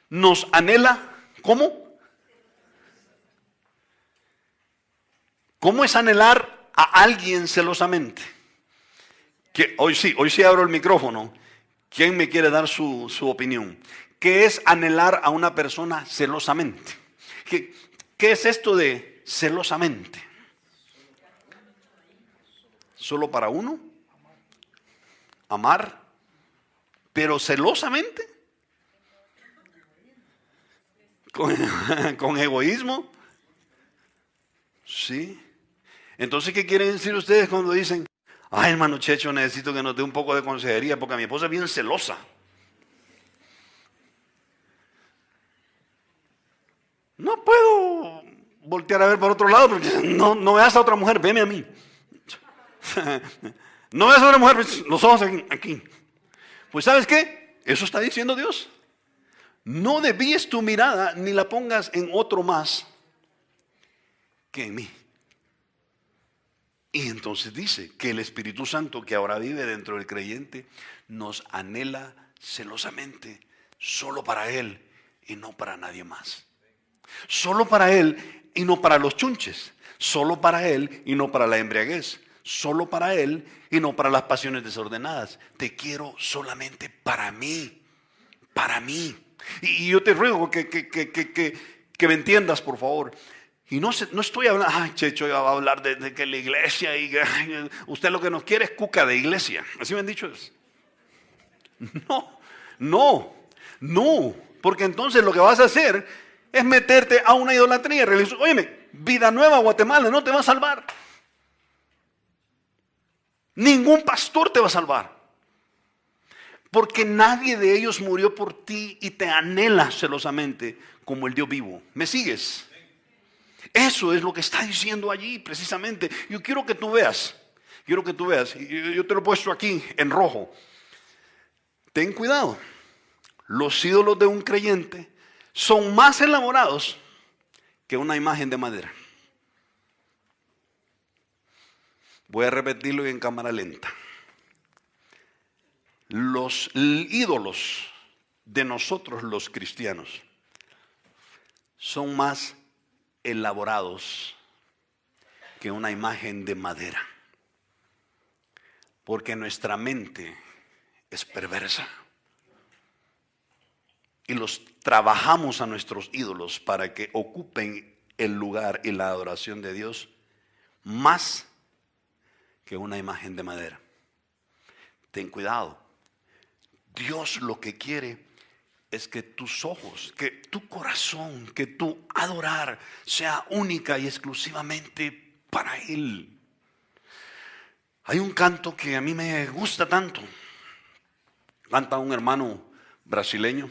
Speaker 1: nos anhela, ¿cómo? ¿Cómo es anhelar a alguien celosamente? Que hoy sí abro el micrófono. ¿Quién me quiere dar su opinión? ¿Qué es anhelar a una persona celosamente? ¿Qué es esto de celosamente? ¿Solo para uno? ¿Amar? ¿Pero celosamente? ¿Con egoísmo? Sí. Entonces, ¿qué quieren decir ustedes cuando dicen, ay, hermano Checho, necesito que nos dé un poco de consejería porque mi esposa es bien celosa? No puedo voltear a ver por otro lado porque no veas a otra mujer, veme a mí. No veas a otra mujer, los ojos aquí. Pues ¿sabes qué? Eso está diciendo Dios. No desvíes tu mirada ni la pongas en otro más que en mí. Y entonces dice que el Espíritu Santo que ahora vive dentro del creyente nos anhela celosamente, solo para Él y no para nadie más. Solo para Él y no para los chunches. Solo para Él y no para la embriaguez. Solo para Él y no para las pasiones desordenadas. Te quiero solamente para mí. Para mí. Y yo te ruego que me entiendas, por favor. Y no estoy hablando, ay, Checho, va a hablar de que la iglesia, usted lo que nos quiere es cuca de iglesia. ¿Así me han dicho? No, porque entonces lo que vas a hacer es meterte a una idolatría religiosa. Óyeme, Vida Nueva Guatemala no te va a salvar. Ningún pastor te va a salvar. Porque nadie de ellos murió por ti y te anhela celosamente como el Dios vivo. ¿Me sigues? Eso es lo que está diciendo allí precisamente. Yo quiero que tú veas, yo te lo he puesto aquí en rojo. Ten cuidado, los ídolos de un creyente son más elaborados que una imagen de madera. Voy a repetirlo en cámara lenta. Los ídolos de nosotros los cristianos son más elaborados que una imagen de madera. Porque nuestra mente es perversa. Y los trabajamos a nuestros ídolos para que ocupen el lugar y la adoración de Dios más que una imagen de madera. Ten cuidado. Dios lo que quiere es que tus ojos, que tu corazón, que tu adorar sea única y exclusivamente para Él. Hay un canto que a mí me gusta tanto. Canta un hermano brasileño.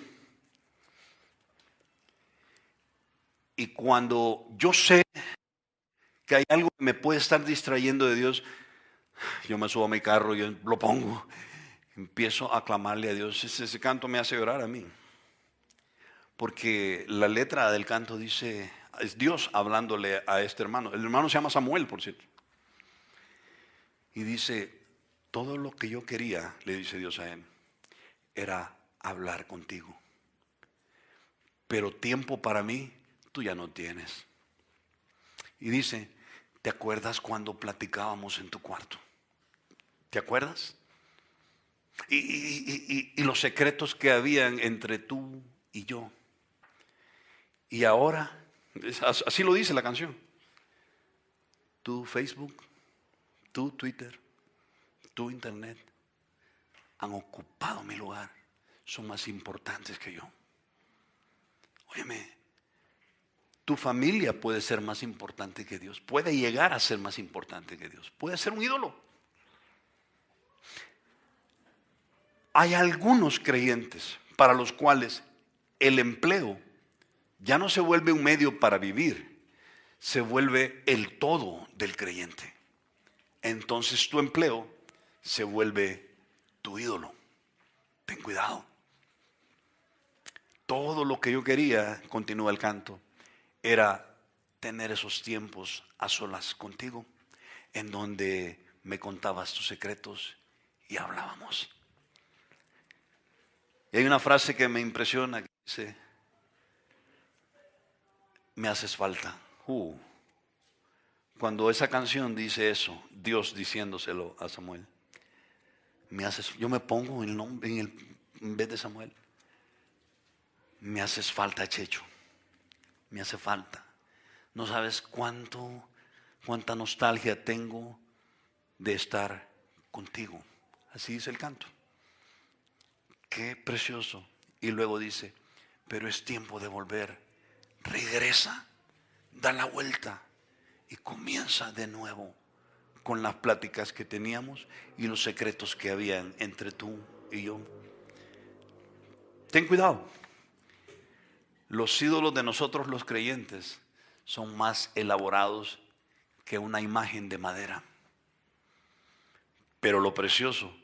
Speaker 1: Y cuando yo sé que hay algo que me puede estar distrayendo de Dios, yo me subo a mi carro, yo lo pongo, empiezo a clamarle a Dios. Ese canto me hace llorar a mí. Porque la letra del canto dice, es Dios hablándole a este hermano. El hermano se llama Samuel, por cierto. Y dice, todo lo que yo quería, le dice Dios a él, era hablar contigo. Pero tiempo para mí, tú ya no tienes. Y dice, ¿te acuerdas cuando platicábamos en tu cuarto? ¿Te acuerdas? Y los secretos que habían entre tú y yo. Y ahora, así lo dice la canción. Tu Facebook, tu Twitter, tu Internet han ocupado mi lugar. Son más importantes que yo. Óyeme, tu familia puede ser más importante que Dios. Puede llegar a ser más importante que Dios. Puede ser un ídolo. Hay algunos creyentes para los cuales el empleo ya no se vuelve un medio para vivir, se vuelve el todo del creyente. Entonces tu empleo se vuelve tu ídolo. Ten cuidado. Todo lo que yo quería, continúa el canto, era tener esos tiempos a solas contigo, en donde me contabas tus secretos y hablábamos. Y hay una frase que me impresiona que dice, me haces falta. Cuando esa canción dice eso, Dios diciéndoselo a Samuel, yo me pongo el nombre en vez de Samuel. Me haces falta, Checho. Me hace falta. No sabes cuánta nostalgia tengo de estar contigo. Así dice el canto. Qué precioso. Y luego dice, pero es tiempo de volver. Regresa, da la vuelta y comienza de nuevo con las pláticas que teníamos y los secretos que habían entre tú y yo. Ten cuidado. Los ídolos de nosotros los creyentes son más elaborados que una imagen de madera. Pero lo precioso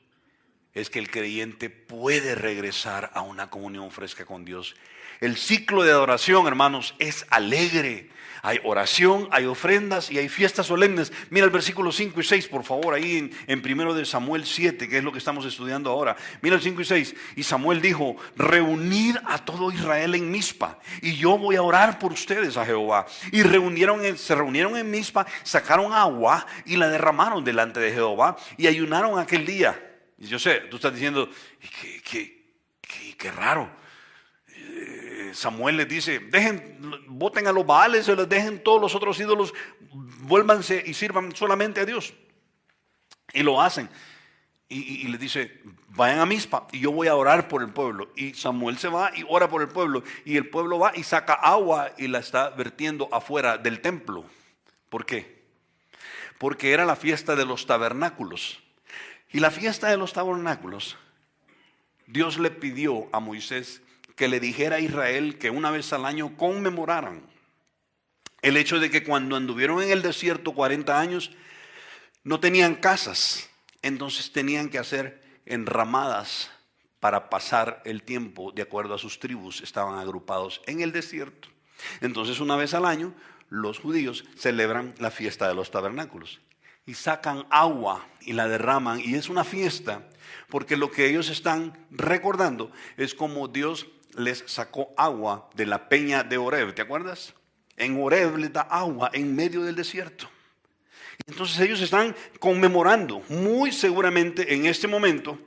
Speaker 1: es que el creyente puede regresar a una comunión fresca con Dios. El ciclo de adoración, hermanos, es alegre. Hay oración, hay ofrendas y hay fiestas solemnes. Mira el versículo 5 y 6, por favor, ahí en 1 de Samuel 7, que es lo que estamos estudiando ahora. Mira el 5 y 6. Y Samuel dijo, reunid a todo Israel en Mizpa, y yo voy a orar por ustedes a Jehová. Y se reunieron en Mizpa, sacaron agua y la derramaron delante de Jehová y ayunaron aquel día. Y yo sé, tú estás diciendo, qué raro. Samuel les dice, voten a los Baales, se les dejen todos los otros ídolos, vuélvanse y sirvan solamente a Dios. Y lo hacen. Y les dice, vayan a Mizpa y yo voy a orar por el pueblo. Y Samuel se va y ora por el pueblo. Y el pueblo va y saca agua y la está vertiendo afuera del templo. ¿Por qué? Porque era la fiesta de los tabernáculos. Y la fiesta de los tabernáculos, Dios le pidió a Moisés que le dijera a Israel que una vez al año conmemoraran el hecho de que cuando anduvieron en el desierto 40 años no tenían casas, entonces tenían que hacer enramadas para pasar el tiempo de acuerdo a sus tribus, estaban agrupados en el desierto. Entonces una vez al año los judíos celebran la fiesta de los tabernáculos y sacan agua y la derraman, y es una fiesta porque lo que ellos están recordando es como Dios les sacó agua de la peña de Horeb, ¿te acuerdas? En Horeb les da agua en medio del desierto. Entonces ellos están conmemorando, muy seguramente en este momento,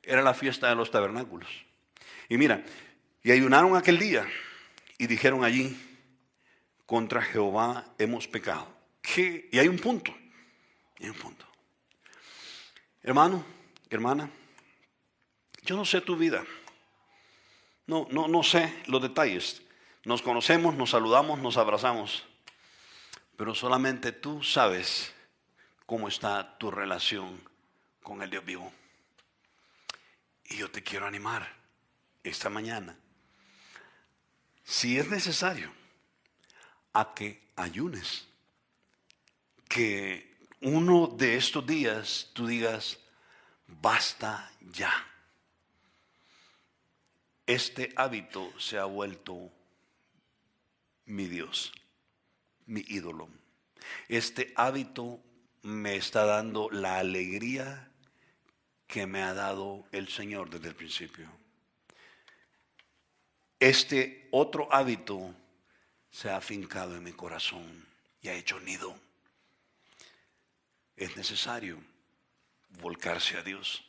Speaker 1: era la fiesta de los tabernáculos. Y mira, y ayunaron aquel día y dijeron allí, contra Jehová hemos pecado. Y hay un punto, Hermano, hermana, yo no sé tu vida. No sé los detalles. Nos conocemos, nos saludamos, nos abrazamos. Pero solamente tú sabes cómo está tu relación con el Dios vivo. Y yo te quiero animar esta mañana, si es necesario, a que ayunes. Que uno de estos días tú digas, basta ya. Este hábito se ha vuelto mi Dios, mi ídolo. Este hábito me está dando la alegría que me ha dado el Señor desde el principio. Este otro hábito se ha afincado en mi corazón y ha hecho nido. Es necesario volcarse a Dios.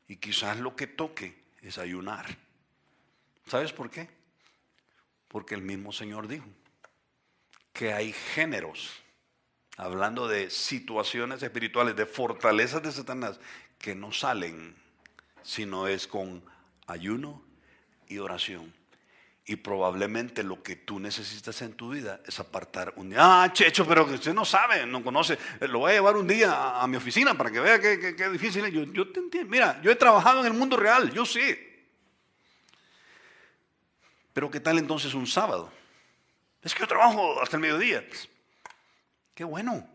Speaker 1: Y quizás lo que toque es ayunar. ¿Sabes por qué? Porque el mismo Señor dijo que hay géneros, hablando de situaciones espirituales, de fortalezas de Satanás, que no salen, sino es con ayuno y oración. Y probablemente lo que tú necesitas en tu vida es apartar un día. Checho, pero que usted no sabe, no conoce. Lo voy a llevar un día a mi oficina para que vea qué difícil es. Yo te entiendo. Mira, yo he trabajado en el mundo real, yo sé. Pero ¿qué tal entonces un sábado? Es que yo trabajo hasta el mediodía. Pues, qué bueno.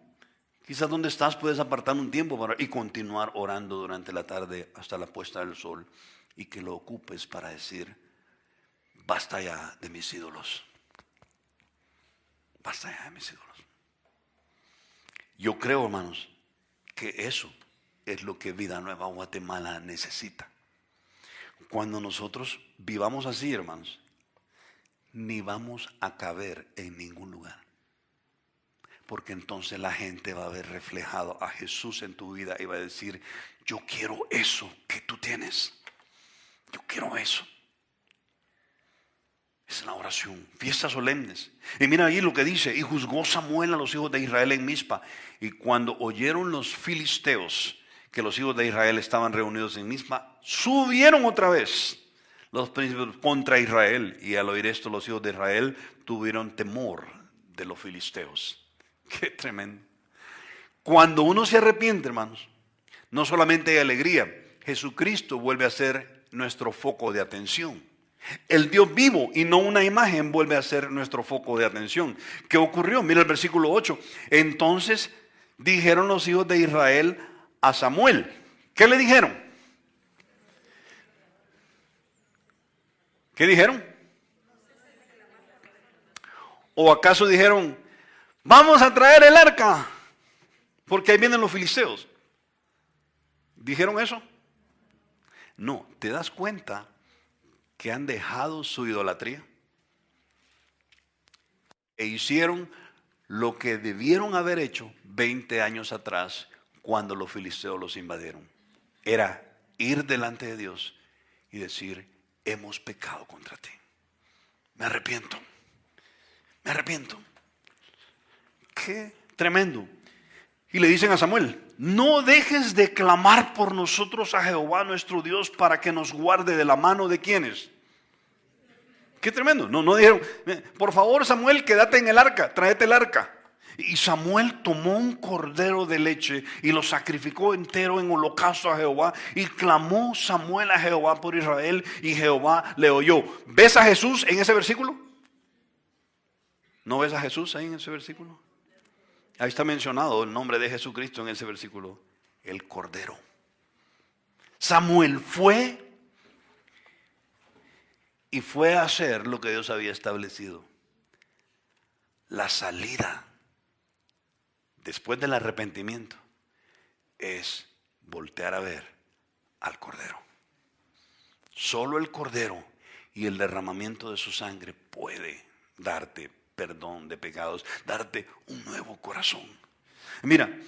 Speaker 1: Quizás donde estás puedes apartar un tiempo y continuar orando durante la tarde hasta la puesta del sol. Y que lo ocupes para decir, basta ya de mis ídolos. Basta ya de mis ídolos. Yo creo, hermanos, que eso es lo que Vida Nueva Guatemala necesita. Cuando nosotros vivamos así, hermanos, ni vamos a caber en ningún lugar. Porque entonces la gente va a ver reflejado a Jesús en tu vida y va a decir, yo quiero eso que tú tienes. Yo quiero eso. Es la oración, fiestas solemnes. Y mira ahí lo que dice, y juzgó Samuel a los hijos de Israel en Mizpa. Y cuando oyeron los filisteos que los hijos de Israel estaban reunidos en Mizpa, subieron otra vez los príncipes contra Israel. Y al oír esto los hijos de Israel tuvieron temor de los filisteos. Qué tremendo. Cuando uno se arrepiente, hermanos, no solamente hay alegría, Jesucristo vuelve a ser nuestro foco de atención. El Dios vivo y no una imagen vuelve a ser nuestro foco de atención. ¿Qué ocurrió? Mira el versículo 8. Entonces dijeron los hijos de Israel a Samuel. ¿Qué le dijeron? ¿Qué dijeron? ¿O acaso dijeron, vamos a traer el arca, porque ahí vienen los filisteos? ¿Dijeron eso? No, ¿te das cuenta que han dejado su idolatría? E hicieron lo que debieron haber hecho 20 años atrás cuando los filisteos los invadieron. Era ir delante de Dios y decir, hemos pecado contra ti. Me arrepiento. Me arrepiento. Qué tremendo. Y le dicen a Samuel, no dejes de clamar por nosotros a Jehová nuestro Dios para que nos guarde de la mano de quienes. Qué tremendo. No dijeron, por favor Samuel, quédate en el arca, tráete el arca. Y Samuel tomó un cordero de leche y lo sacrificó entero en holocausto a Jehová. Y clamó Samuel a Jehová por Israel y Jehová le oyó. ¿Ves a Jesús en ese versículo? ¿No ves a Jesús ahí en ese versículo? Ahí está mencionado el nombre de Jesucristo en ese versículo. El Cordero. Samuel fue a hacer lo que Dios había establecido. La salida después del arrepentimiento es voltear a ver al Cordero. Solo el Cordero y el derramamiento de su sangre puede darte perdón de pecados, darte un nuevo corazón. Mira,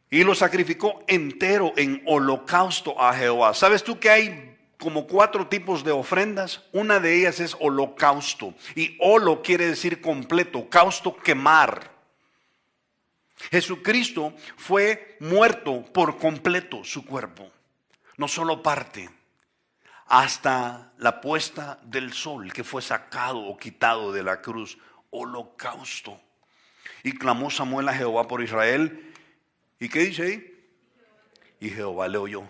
Speaker 1: y lo sacrificó entero en holocausto a Jehová. ¿Sabes tú que hay como 4 tipos de ofrendas? Una de ellas es holocausto. Y holo quiere decir completo, causto, quemar. Jesucristo fue muerto por completo su cuerpo, no solo parte, hasta la puesta del sol, que fue sacado o quitado de la cruz. Holocausto. Y clamó Samuel a Jehová por Israel. ¿Y qué dice ahí? Y Jehová le oyó.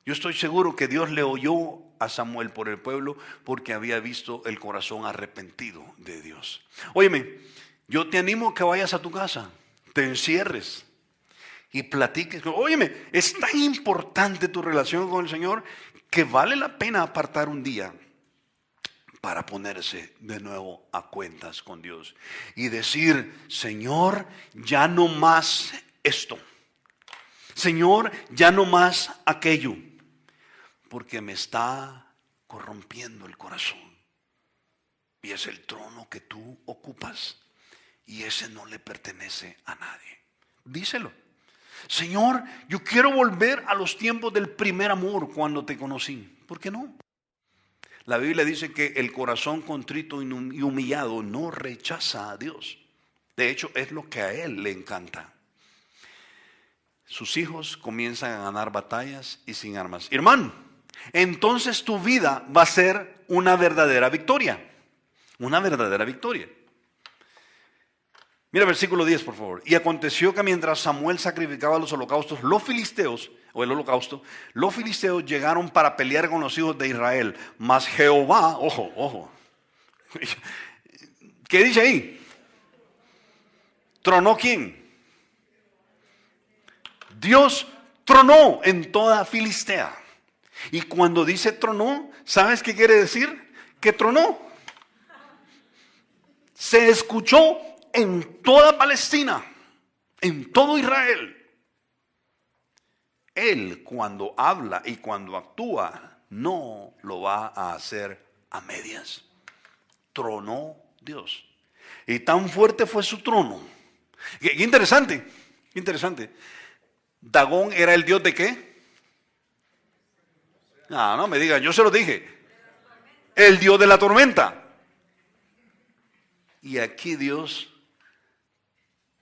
Speaker 1: Yo estoy seguro que Dios le oyó a Samuel por el pueblo, porque había visto el corazón arrepentido de Dios. Óyeme, yo te animo a que vayas a tu casa, te encierres y platiques. Óyeme, es tan importante tu relación con el Señor que vale la pena apartar un día para ponerse de nuevo a cuentas con Dios y decir: Señor, ya no más esto. Señor, ya no más aquello, porque me está corrompiendo el corazón. Y es el trono que tú ocupas, y ese no le pertenece a nadie. Díselo: Señor, yo quiero volver a los tiempos del primer amor cuando te conocí. ¿Por qué no? La Biblia dice que el corazón contrito y humillado no rechaza a Dios. De hecho, es lo que a Él le encanta. Sus hijos comienzan a ganar batallas y sin armas. Hermano, entonces tu vida va a ser una verdadera victoria. Una verdadera victoria. Mira versículo 10, por favor. Y aconteció que mientras Samuel sacrificaba los holocaustos, los filisteos, o el holocausto, los filisteos llegaron para pelear con los hijos de Israel. Mas Jehová, ojo, ¿qué dice ahí? ¿Tronó quién? Dios tronó en toda Filistea. Y cuando dice tronó, ¿sabes qué quiere decir? Que tronó. Se escuchó en toda Palestina, en todo Israel. Él, cuando habla y cuando actúa, no lo va a hacer a medias. Tronó Dios. Y tan fuerte fue su trono. Qué interesante, qué interesante. Dagón era el dios de qué? No me digan, yo se lo dije. El dios de la tormenta. Y aquí Dios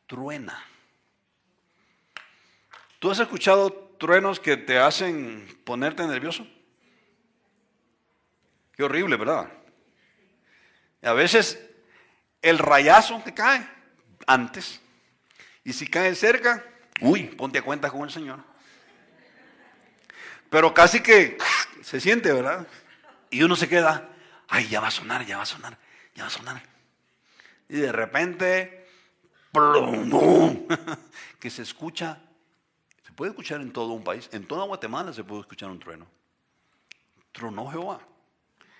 Speaker 1: truena. ¿Tú has escuchado truenos que te hacen ponerte nervioso? Qué horrible, ¿verdad? A veces el rayazo que cae antes, y si cae cerca, ponte a cuenta con el Señor. Pero casi que se siente, ¿verdad? Y uno se queda, ya va a sonar. Y de repente, ¡plum! Que se escucha. Se puede escuchar en todo un país. En toda Guatemala se puede escuchar un trueno. Tronó Jehová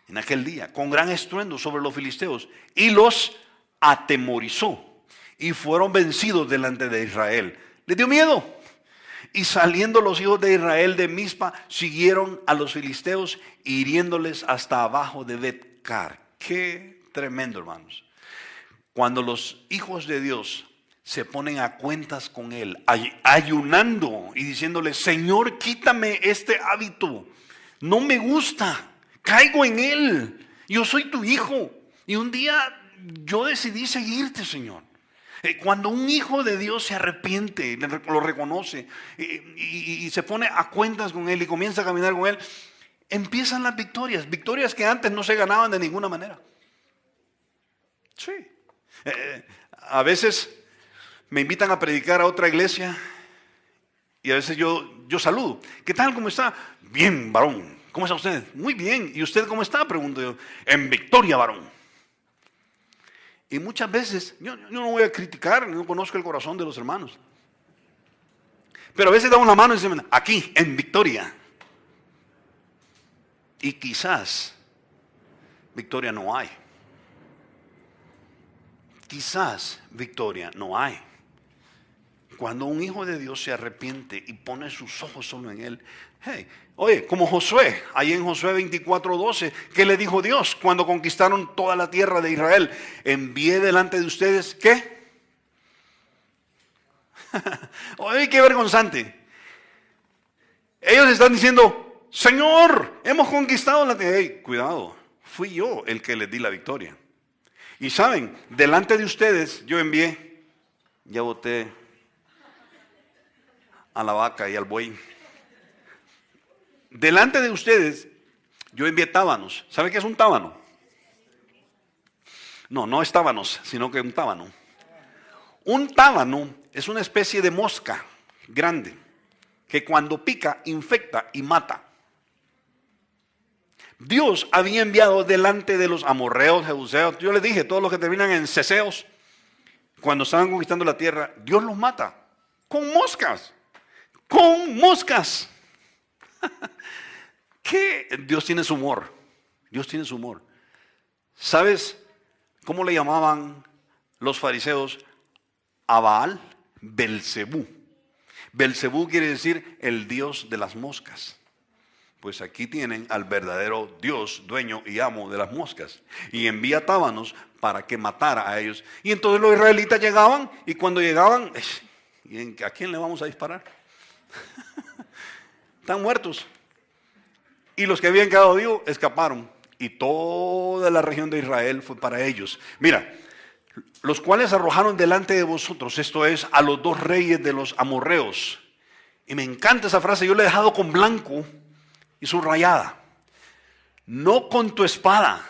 Speaker 1: en aquel día con gran estruendo sobre los filisteos y los atemorizó, y fueron vencidos delante de Israel. Les dio miedo. Y saliendo los hijos de Israel de Mizpa, siguieron a los filisteos, hiriéndoles hasta abajo de Bet-car. Qué tremendo, hermanos. Cuando los hijos de Dios se ponen a cuentas con Él, ayunando y diciéndole: Señor, quítame este hábito, no me gusta, caigo en él, yo soy tu hijo, y un día yo decidí seguirte, Señor. Cuando un hijo de Dios se arrepiente, lo reconoce y se pone a cuentas con Él y comienza a caminar con Él, empiezan las victorias, victorias que antes no se ganaban de ninguna manera. Sí. A veces me invitan a predicar a otra iglesia y a veces yo saludo. ¿Qué tal? ¿Cómo está? Bien, varón. ¿Cómo está usted? Muy bien. ¿Y usted cómo está? Pregunto yo. En victoria, varón. Y muchas veces, yo no voy a criticar, no conozco el corazón de los hermanos. Pero a veces damos la mano y decimos: aquí, en victoria. Y quizás victoria no hay. Quizás victoria no hay. Cuando un hijo de Dios se arrepiente y pone sus ojos solo en Él. Oye, como Josué, ahí en Josué 24:12, ¿qué le dijo Dios cuando conquistaron toda la tierra de Israel? Envié delante de ustedes, ¿qué? Oye, qué vergonzante. Ellos están diciendo, Señor, hemos conquistado la tierra. Hey, cuidado, fui yo el que les di la victoria. Y saben, delante de ustedes yo envié, ya boté a la vaca y al buey. Delante de ustedes yo envié tábanos. ¿Saben qué es un tábano? No es tábanos, sino que un tábano. Un tábano es una especie de mosca grande que cuando pica infecta y mata. Dios había enviado delante de los amorreos, jebuseos, yo les dije, todos los que terminan en ceseos, cuando estaban conquistando la tierra, Dios los mata con moscas. Con moscas. ¿Qué? Dios tiene su humor. Dios tiene su humor. ¿Sabes cómo le llamaban los fariseos a Baal? Belcebú. Belcebú quiere decir el dios de las moscas. Pues aquí tienen al verdadero Dios, dueño y amo de las moscas. Y envía tábanos para que matara a ellos. Y entonces los israelitas llegaban, y cuando llegaban, ¿a quién le vamos a disparar? Están muertos. Y los que habían quedado vivos escaparon. Y toda la región de Israel fue para ellos. Mira, los cuales arrojaron delante de vosotros, esto es, a los dos reyes de los amorreos. Y me encanta esa frase, yo la he dejado con blanco y subrayada. No con tu espada.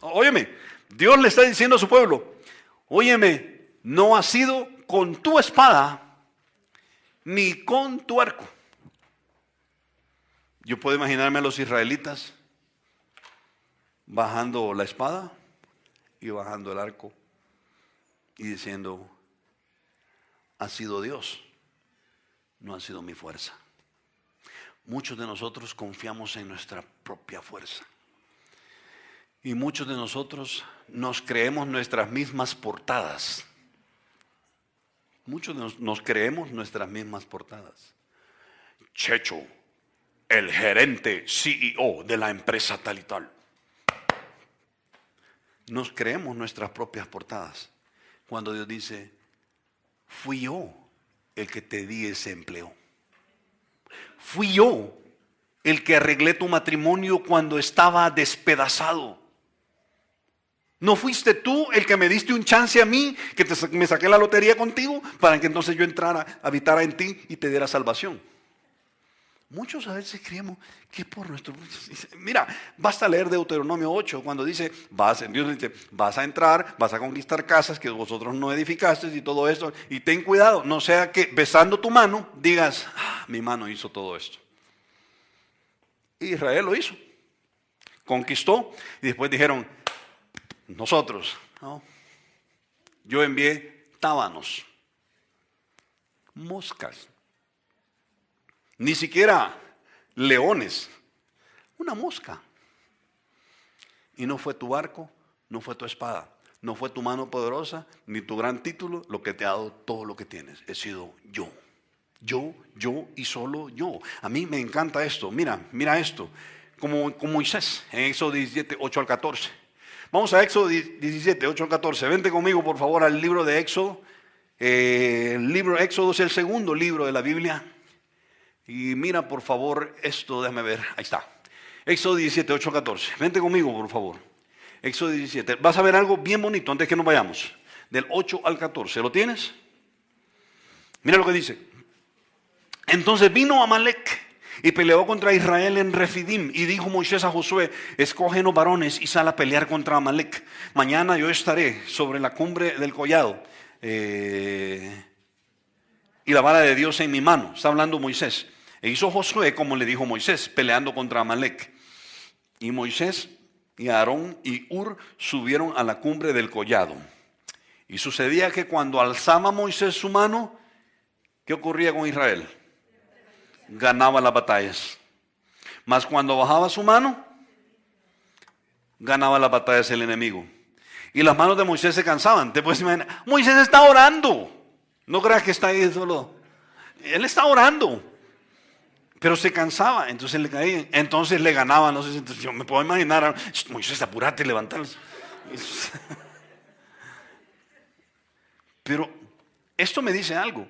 Speaker 1: Óyeme, Dios le está diciendo a su pueblo, óyeme, no ha sido con tu espada ni con tu arco. Yo puedo imaginarme a los israelitas bajando la espada y bajando el arco y diciendo, ha sido Dios, no ha sido mi fuerza. Muchos de nosotros confiamos en nuestra propia fuerza. Y muchos de nosotros nos creemos nuestras mismas portadas. Muchos nos creemos nuestras mismas portadas. Checho, el gerente CEO de la empresa tal y tal. Nos creemos nuestras propias portadas. Cuando Dios dice, fui yo el que te di ese empleo. Fui yo el que arreglé tu matrimonio cuando estaba despedazado. ¿No fuiste tú el que me diste un chance a mí, que me saqué la lotería contigo, para que entonces yo entrara, habitara en ti y te diera salvación? Muchos a veces creemos que por nuestro... Mira, basta leer Deuteronomio 8 cuando dice, Dios dice, vas a entrar, vas a conquistar casas que vosotros no edificasteis y todo esto. Y ten cuidado, no sea que besando tu mano digas, mi mano hizo todo esto. Israel lo hizo. Conquistó y después dijeron, nosotros, ¿no? Yo envié tábanos, moscas. Ni siquiera leones, una mosca. Y no fue tu arco, no fue tu espada, no fue tu mano poderosa, ni tu gran título, lo que te ha dado todo lo que tienes. He sido yo. Yo y solo yo. A mí me encanta esto. Mira esto. Como Moisés en Éxodo 17, 8 al 14. Vamos a Éxodo 17, 8 al 14. Vente conmigo por favor al libro de Éxodo. El libro de Éxodo es el segundo libro de la Biblia. Y mira por favor esto, déjame ver, ahí está. Éxodo 17, 8 al 14. Vente conmigo por favor. Éxodo 17. Vas a ver algo bien bonito antes que nos vayamos. Del 8 al 14. ¿Lo tienes? Mira lo que dice. Entonces vino Amalec y peleó contra Israel en Refidim. Y dijo Moisés a Josué, escógenos varones y sal a pelear contra Amalec. Mañana yo estaré sobre la cumbre del collado. Y la vara de Dios en mi mano. Está hablando Moisés. E hizo Josué como le dijo Moisés, peleando contra Amalec. Y Moisés y Aarón y Hur subieron a la cumbre del collado. Y sucedía que cuando alzaba Moisés su mano, ¿qué ocurría con Israel? Ganaba las batallas. Mas cuando bajaba su mano, ganaba las batallas el enemigo. Y las manos de Moisés se cansaban. Te puedes imaginar, Moisés está orando. No creas que está ahí solo. Él está orando. Pero se cansaba, entonces le caía. Entonces le ganaba. No sé si yo me puedo imaginar. Moisés, apúrate, levantarse. Pero esto me dice algo.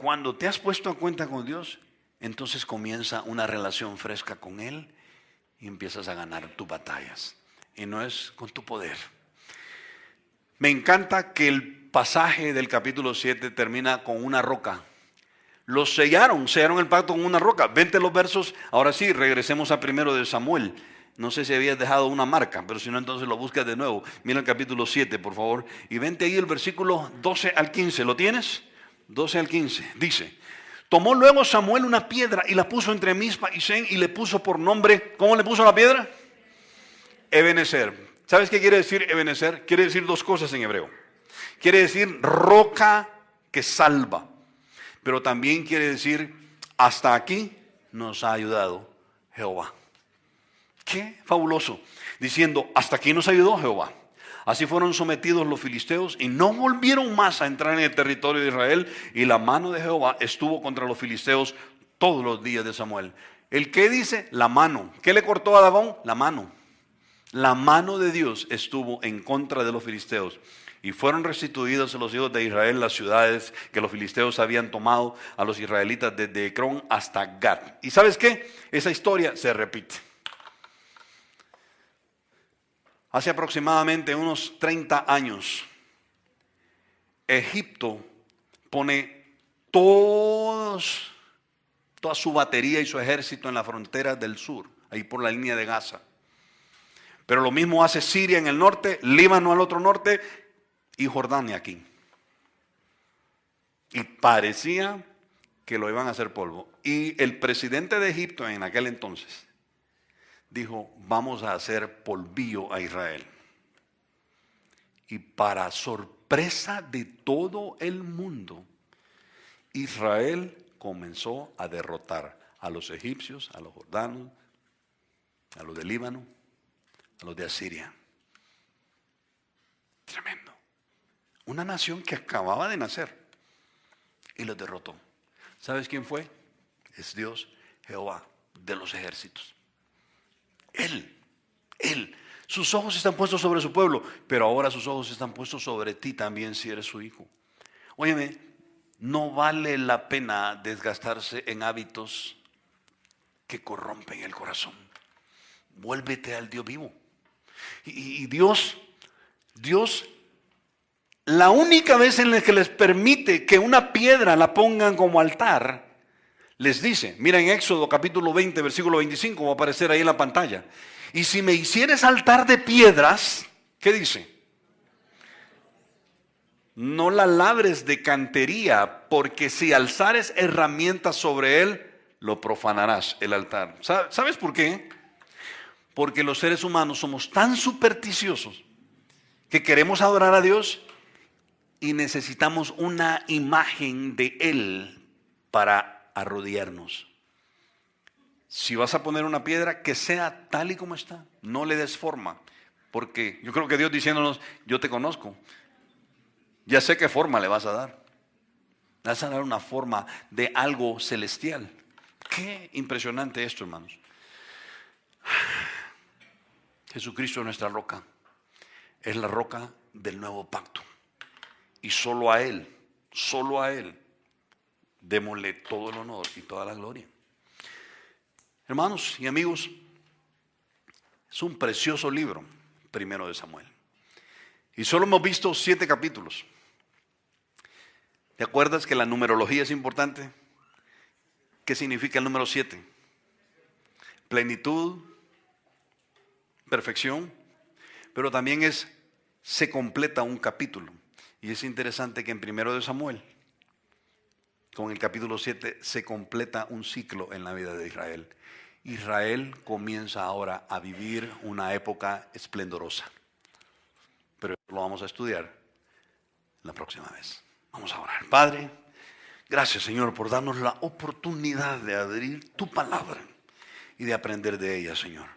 Speaker 1: Cuando te has puesto a cuenta con Dios, entonces comienza una relación fresca con Él y empiezas a ganar tus batallas. Y no es con tu poder. Me encanta que el pasaje del capítulo 7 termina con una roca. Los sellaron el pacto con una roca. Vente los versos, ahora sí, regresemos a primero de Samuel. No sé si habías dejado una marca, pero si no, entonces lo buscas de nuevo. Mira el capítulo 7, por favor. Y vente ahí el versículo 12 al 15. ¿Lo tienes? 12 al 15. Dice: tomó luego Samuel una piedra y la puso entre Mizpa y Sen y le puso por nombre. ¿Cómo le puso la piedra? Ebenezer. ¿Sabes qué quiere decir Ebenezer? Quiere decir dos cosas en hebreo. Quiere decir roca que salva. Pero también quiere decir hasta aquí nos ha ayudado Jehová. Qué fabuloso. Diciendo, hasta aquí nos ayudó Jehová. Así fueron sometidos los filisteos y no volvieron más a entrar en el territorio de Israel. Y la mano de Jehová estuvo contra los filisteos todos los días de Samuel. ¿El qué dice? La mano. ¿Qué le cortó a Dagón? La mano. La mano de Dios estuvo en contra de los filisteos. Y fueron restituidos a los hijos de Israel las ciudades que los filisteos habían tomado a los israelitas desde Ecrón hasta Gat. ¿Y sabes qué? Esa historia se repite. Hace aproximadamente unos 30 años, Egipto pone toda su batería y su ejército en la frontera del sur, ahí por la línea de Gaza. Pero lo mismo hace Siria en el norte, Líbano al otro norte y Jordania aquí. Y parecía que lo iban a hacer polvo. Y el presidente de Egipto en aquel entonces dijo, vamos a hacer polvillo a Israel. Y para sorpresa de todo el mundo, Israel comenzó a derrotar a los egipcios, a los jordanos, a los de Líbano, a los de Asiria. Tremendo. Una nación que acababa de nacer y los derrotó. ¿Sabes quién fue? Es Dios, Jehová de los ejércitos. Él. Sus ojos están puestos sobre su pueblo, pero ahora sus ojos están puestos sobre ti también si eres su hijo. Óyeme, no vale la pena desgastarse en hábitos que corrompen el corazón. Vuélvete al Dios vivo. Y Dios, la única vez en la que les permite que una piedra la pongan como altar, les dice, mira en Éxodo capítulo 20, versículo 25, va a aparecer ahí en la pantalla. Y si me hicieres altar de piedras, ¿qué dice? No la labres de cantería, porque si alzares herramientas sobre él, lo profanarás el altar. ¿Sabes por qué? Porque los seres humanos somos tan supersticiosos que queremos adorar a Dios y necesitamos una imagen de Él para arrodillarnos. Si vas a poner una piedra, que sea tal y como está, no le des forma, porque yo creo que Dios diciéndonos, yo te conozco, ya sé qué forma le vas a dar. Le vas a dar una forma de algo celestial. Qué impresionante esto, hermanos. Jesucristo es nuestra roca, es la roca del nuevo pacto. Y solo a Él, démosle todo el honor y toda la gloria. Hermanos y amigos, es un precioso libro, primero de Samuel. Y solo hemos visto 7 capítulos. ¿Te acuerdas que la numerología es importante? ¿Qué significa el número 7? Plenitud, perfección, pero también se completa un capítulo. Y es interesante que en primero de Samuel, con el capítulo 7, se completa un ciclo en la vida de Israel. Israel comienza ahora a vivir una época esplendorosa. Pero lo vamos a estudiar la próxima vez. Vamos a orar. Padre, gracias Señor por darnos la oportunidad de abrir tu palabra y de aprender de ella, Señor.